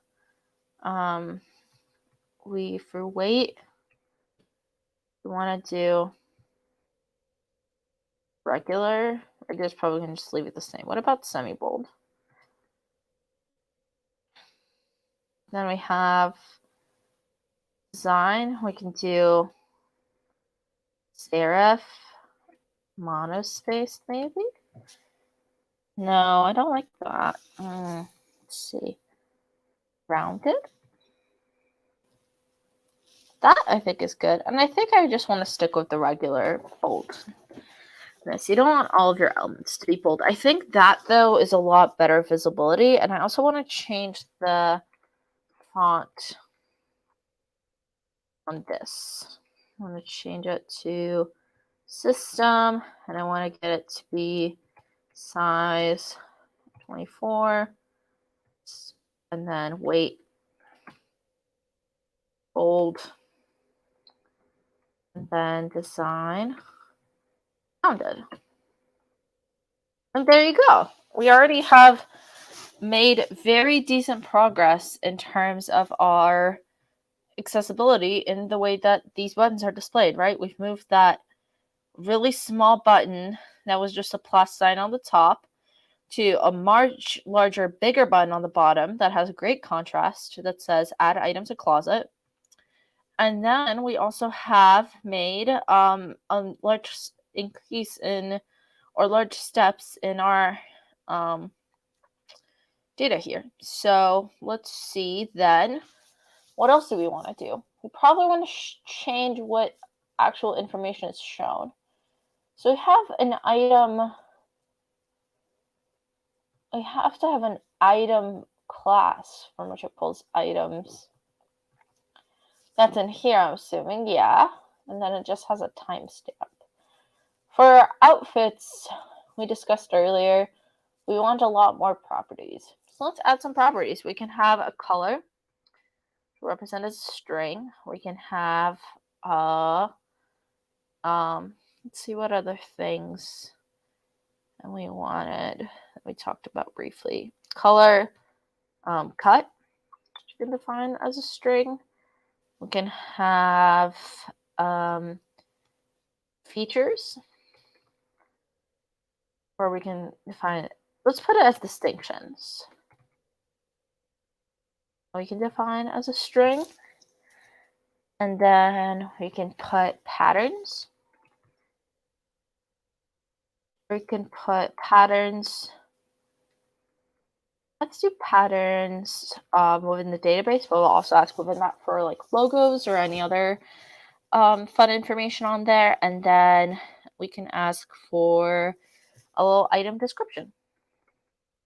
for weight, we want to do regular. Regular's probably going to just leave it the same. What about semi-bold? Then we have design. We can do serif, monospace maybe? No, I don't like that. Let's see. Rounded. That I think is good. And I think I just want to stick with the regular bold. You don't want all of your elements to be bold. I think that, though, is a lot better visibility. And I also want to change the font on this. I want to change it to system. And I want to get it to be size 24. And then weight, bold. And then design founded. And there you go. We already have made very decent progress in terms of our accessibility in the way that these buttons are displayed, right? We've moved that really small button that was just a plus sign on the top to a much larger, bigger button on the bottom that has a great contrast that says add item to closet. And then we also have made a large increase in, or large steps in our data here. So let's see then, what else do we want to do? We probably want to change what actual information is shown. So we have an item, we have to have an item class from which it pulls items. That's in here, I'm assuming, yeah. And then it just has a timestamp. For outfits, we discussed earlier, we want a lot more properties. So let's add some properties. We can have a color represented as a string. We can have let's see what other things and we wanted that we talked about briefly. Color cut, which you can define as a string. We can have features, where we can define it. Let's put it as distinctions. We can define as a string. And then we can put patterns. We can put patterns. Let's do patterns within the database, but we'll also ask within that for like logos or any other fun information on there. And then we can ask for a little item description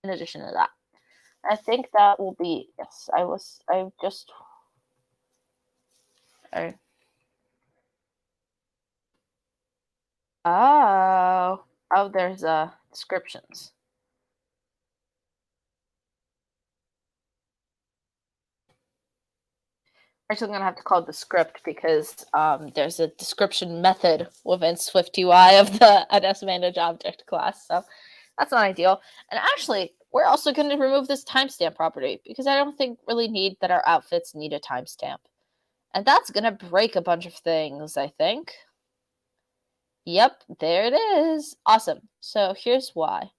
in addition to that. I think that will be, yes, oh, there's descriptions. Actually, I'm going to have to call it the script because there's a description method within SwiftUI of the NSManage object class. So that's not ideal. And actually, we're also going to remove this timestamp property because I don't think really need that our outfits need a timestamp. And that's going to break a bunch of things, I think. Yep, there it is. Awesome. So here's why.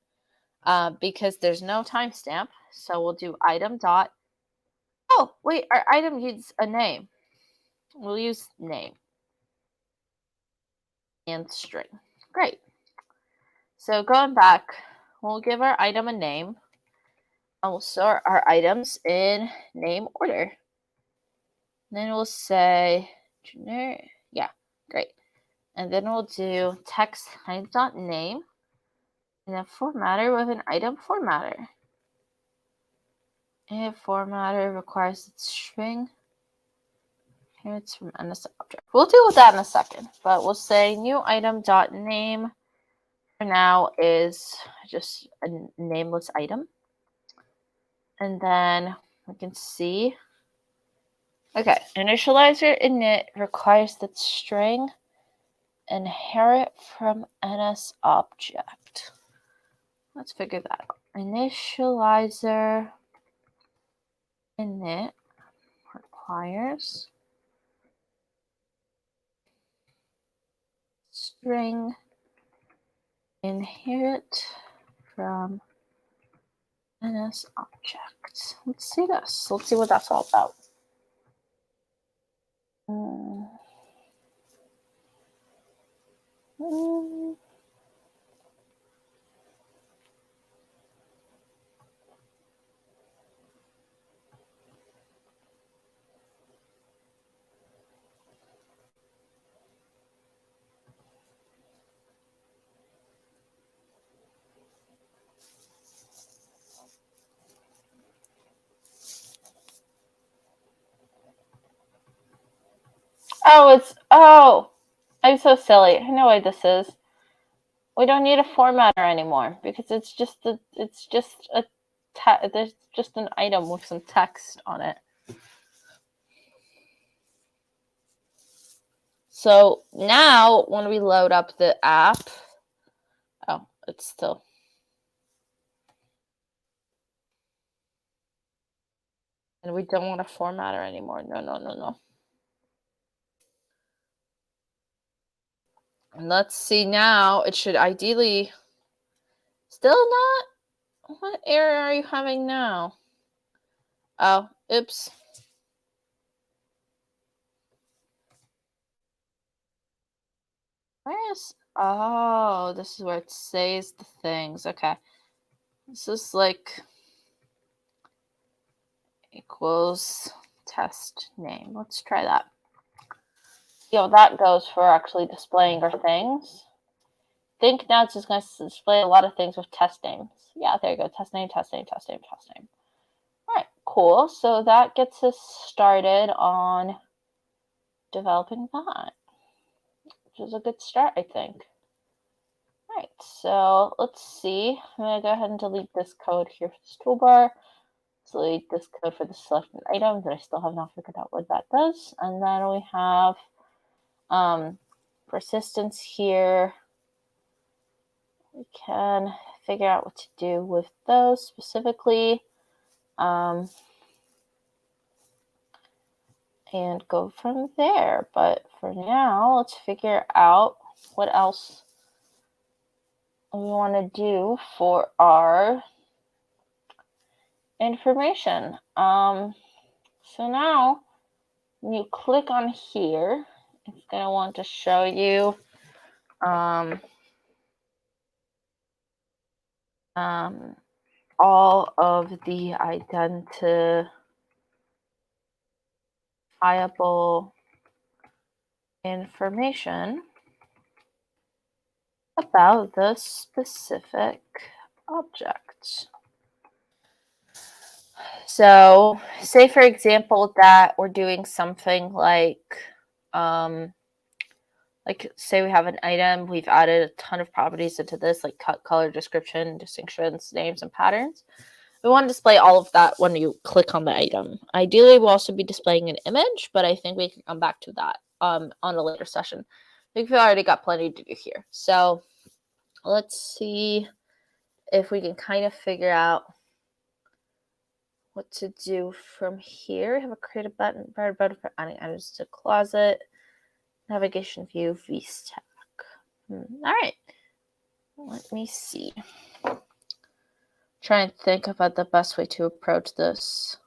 Because there's no timestamp. So we'll do item dot. Oh, wait, our item needs a name. We'll use name and string. Great. So going back, we'll give our item a name. And we'll sort our items in name order. And then we'll say generic. Yeah, great. And then we'll do text item.name and then formatter with an item formatter. And formatter requires its string. Here it's from NS object. We'll deal with that in a second, but we'll say new item.name for now is just a nameless item. And then we can see, okay, initializer init requires that string inherit from NS object. Let's figure that out. Initializer init requires string inherit from NS object. Let's see this. Let's see what that's all about. I'm so silly. I know why this is. We don't need a formatter anymore because there's just an item with some text on it. So now when we load up the app, oh, it's still. And we don't want to format it anymore. No. And let's see now. It should ideally still not. What error are you having now? Oh, oops. Where is? Oh, this is where it says the things. Okay. This is like equals test name. Let's try that. That goes for actually displaying our things. Think now it's just going to display a lot of things with test names. Yeah, there you go. Test name. All right, cool. So that gets us started on developing that, which is a good start, I think. All right, so let's see. I'm going to go ahead and delete this code here for this toolbar. Delete this code for the selected item that I still have not figured out what that does. And then we have persistence here. We can figure out what to do with those specifically. And go from there. But for now, let's figure out what else we want to do for our information. So now when you click on here, it's going to want to show you all of the identifiable information about the specific object. So say, for example, that we're doing something like say we have an item, we've added a ton of properties into this, like cut, color, description, distinctions, names, and patterns. We want to display all of that when you click on the item. Ideally, we'll also be displaying an image, but I think we can come back to that on a later session. I think we've already got plenty to do here. So let's see if we can kind of figure out what to do from here. Have a create a button for adding items to closet, navigation view, vstack. All right, let me see. Try and think about the best way to approach this.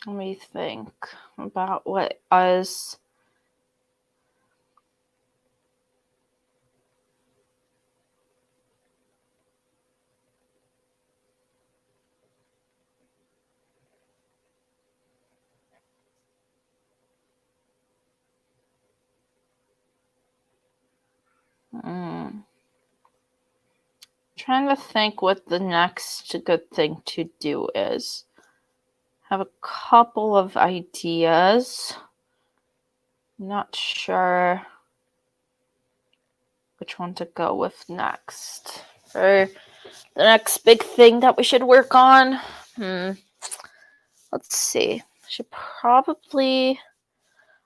Let me think about what is. Trying to think what the next good thing to do is. Have a couple of ideas. Not sure which one to go with next. For the next big thing that we should work on. Let's see. Should probably.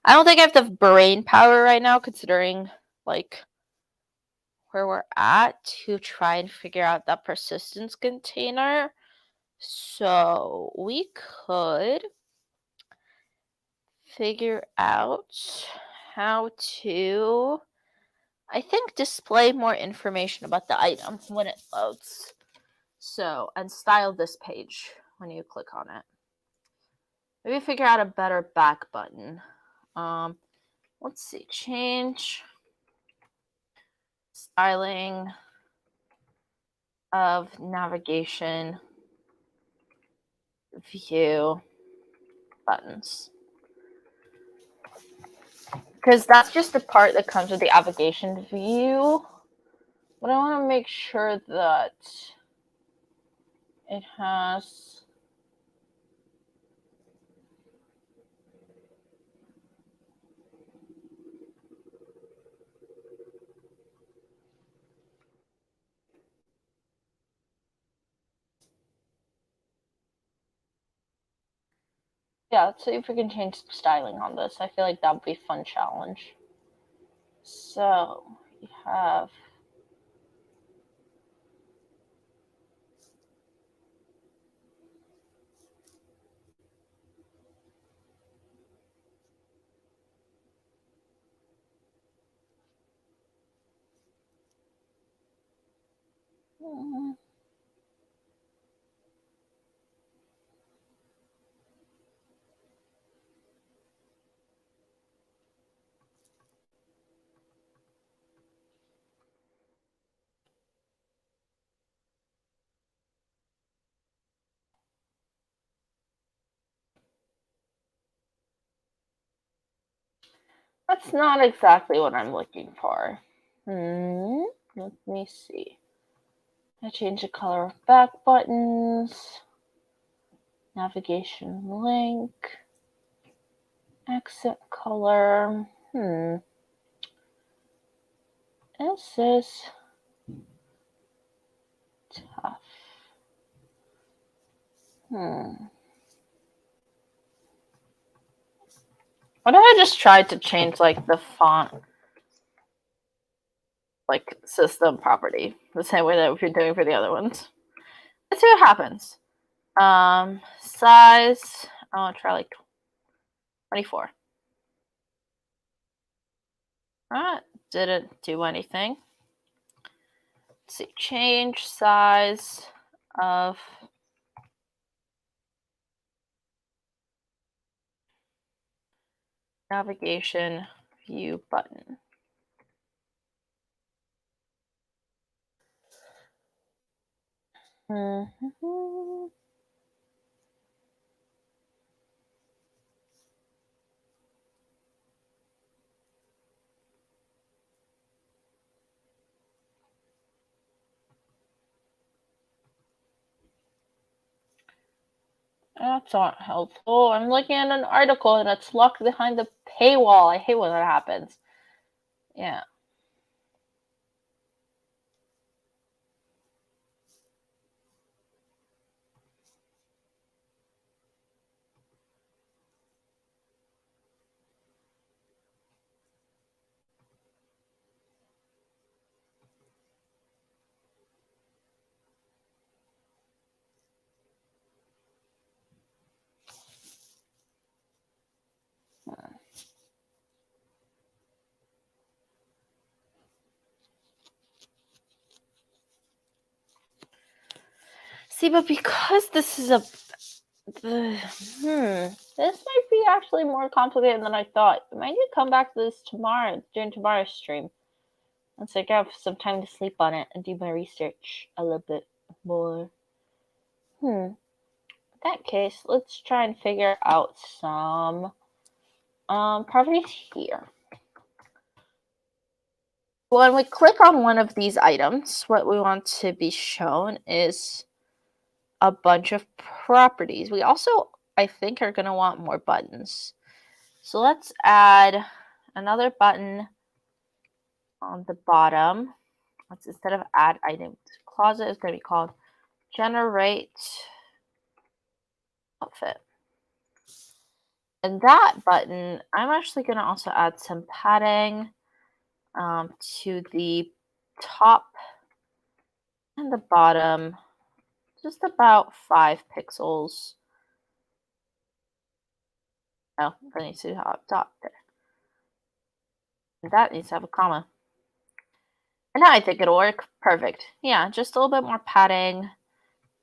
I don't think I have the brain power right now, considering like where we're at, to try and figure out that persistence container. So we could figure out how to, I think, display more information about the item when it loads. So, and style this page when you click on it. Maybe figure out a better back button. Let's see, change styling of navigation view buttons. Because that's just the part that comes with the navigation view. But I want to make sure that it has yeah, let's see if we can change some styling on this. I feel like that would be a fun challenge. So we have that's not exactly what I'm looking for. Let me see. I change the color of back buttons, navigation link, accent color. This is tough. What if I just tried to change like the font, like system property, the same way that we've been doing for the other ones? Let's see what happens. Size. I want to try like 24. That didn't do anything. Let's see. Change size of navigation view button. That's not helpful. I'm looking at an article and it's locked behind the paywall. I hate when that happens. Yeah. See, but because this is this might be actually more complicated than I thought. I might need to come back to this tomorrow, during tomorrow's stream. Once I have some time to sleep on it and do my research a little bit more. In that case, let's try and figure out some properties here. When we click on one of these items, what we want to be shown is a bunch of properties. We also, I think, are going to want more buttons. So let's add another button on the bottom. Let's, instead of add item to closet, it's going to be called generate outfit. And that button, I'm actually going to also add some padding to the top and the bottom, just about 5 pixels. Oh, that needs to have a dot there. And that needs to have a comma. And now I think it'll work. Perfect. Yeah, just a little bit more padding.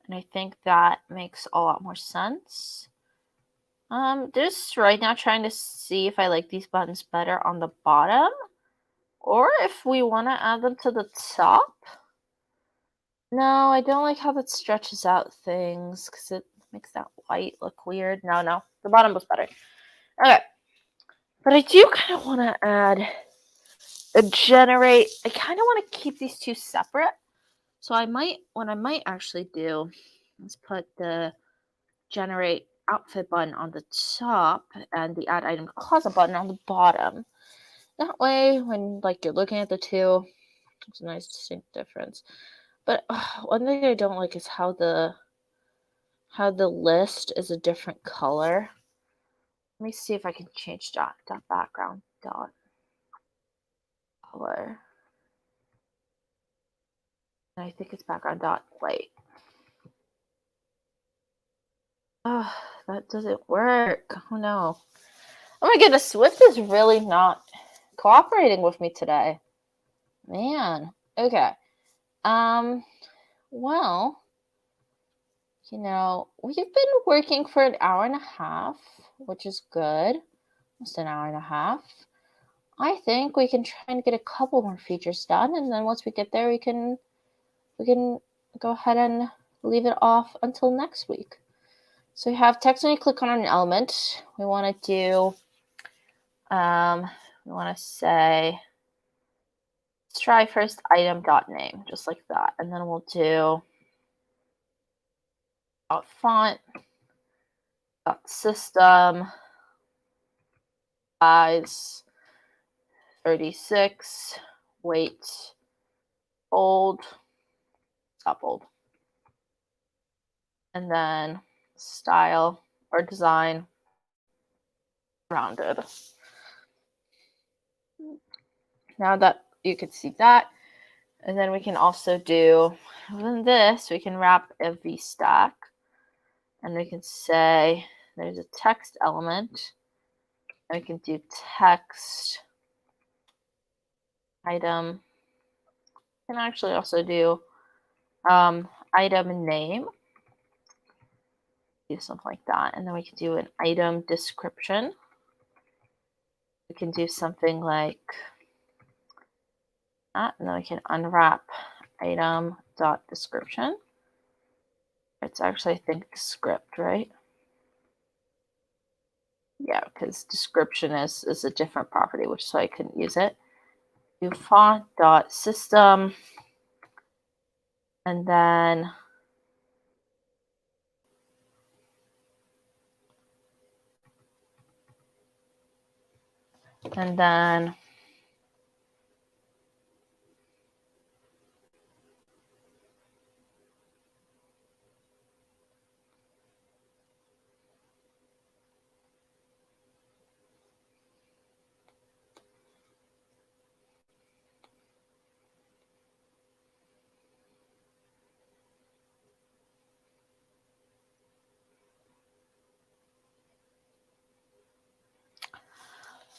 And I think that makes a lot more sense. Just right now trying to see if I like these buttons better on the bottom or if we want to add them to the top. No, I don't like how that stretches out things because it makes that white look weird. No, the bottom was better. Okay, but I do kind of want to add a generate. I kind of want to keep these two separate. So what I might actually do is put the generate outfit button on the top and the add item closet button on the bottom. That way, when you're looking at the two, it's a nice distinct difference. But one thing I don't like is how the list is a different color. Let me see if I can change that background dot color. And I think it's background dot white. Oh, that doesn't work. Oh no. Oh my goodness, Swift is really not cooperating with me today. Man. Okay. Well, we've been working for an hour and a half, which is good. Almost an hour and a half. I think we can try and get a couple more features done, and then once we get there, we can go ahead and leave it off until next week. So we have text when you click on an element. We want to do, we want to say, let's try first item dot name, just like that, and then we'll do dot font, dot system, size 36, weight bold, stop bold, and then style or design rounded. Now that you can see that, and then we can also do this, we can wrap a V stack, and we can say there's a text element, and we can do text item. We can actually also do item name, do something like that, and then we can do an item description. We can do something like that, and then we can unwrap item dot description. It's actually, I think, script, right? Yeah, because description is a different property, which so I couldn't use it. Do font dot system, and then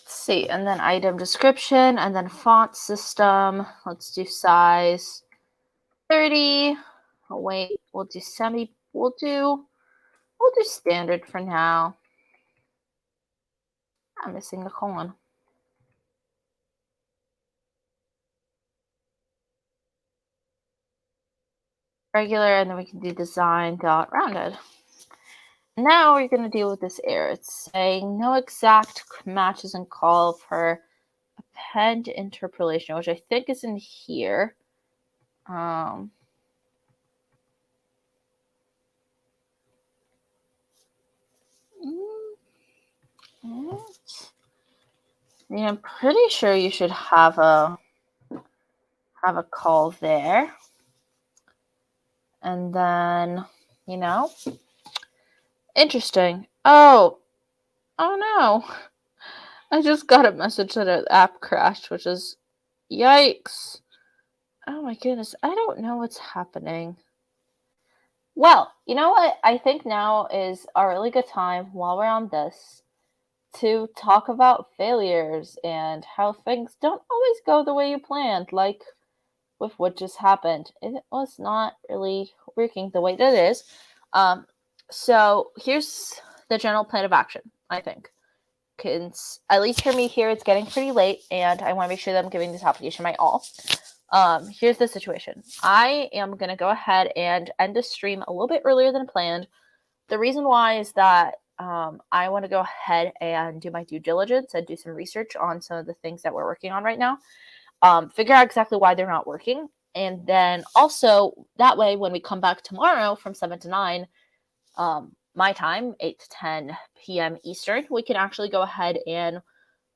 see, and then item description, and then font system. Let's do size 30. Oh, wait, we'll do we'll do standard for now. I'm missing the colon. Regular, and then we can do design dot rounded. Now we're going to deal with this error. It's saying no exact matches and call for append interpolation, which I think is in here. I mean, I'm pretty sure you should have a call there. And then, interesting. Oh no. I just got a message that an app crashed, which is yikes. Oh my goodness. I don't know what's happening. Well, you know what? I think now is a really good time while we're on this to talk about failures and how things don't always go the way you planned, like with what just happened. It was not really working the way that it is. So here's the general plan of action, I think. At least for me here, it's getting pretty late, and I want to make sure that I'm giving this application my all. Here's the situation. I am going to go ahead and end the stream a little bit earlier than planned. The reason why is that I want to go ahead and do my due diligence and do some research on some of the things that we're working on right now. Figure out exactly why they're not working. And then also, that way, when we come back tomorrow from 7 to 9, my time, 8 to 10 p.m. Eastern, we can actually go ahead and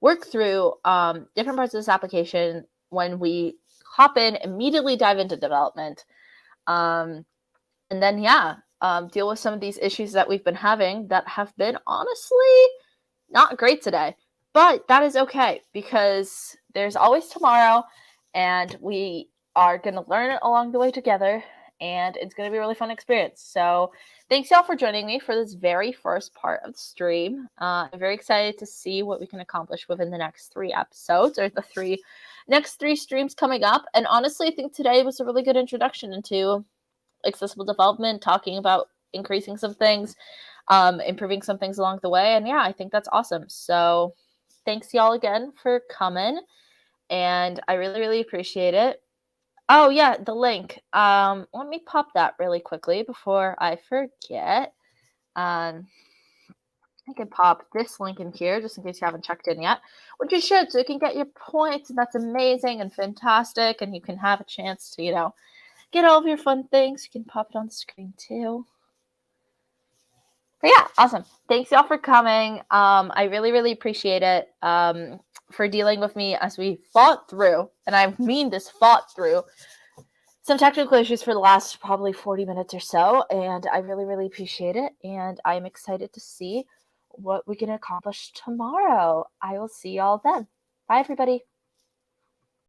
work through different parts of this application when we hop in, immediately dive into development. And then, deal with some of these issues that we've been having that have been honestly not great today. But that is okay because there's always tomorrow and we are going to learn it along the way together and it's going to be a really fun experience. So thanks y'all for joining me for this very first part of the stream. I'm very excited to see what we can accomplish within the next 3 episodes or the next 3 streams coming up. And honestly, I think today was a really good introduction into accessible development, talking about increasing some things, improving some things along the way. And I think that's awesome. So thanks y'all again for coming. And I really, really appreciate it. Oh yeah, the link. Let me pop that really quickly before I forget. I can pop this link in here just in case you haven't checked in yet, which you should, so you can get your points, and that's amazing and fantastic, and you can have a chance to, get all of your fun things. You can pop it on the screen too. But awesome. Thanks y'all for coming. I really, really appreciate it for dealing with me as we fought through, and I mean this, fought through some technical issues for the last probably 40 minutes or so, and I really, really appreciate it, and I'm excited to see what we can accomplish tomorrow. I will see y'all then. Bye, everybody.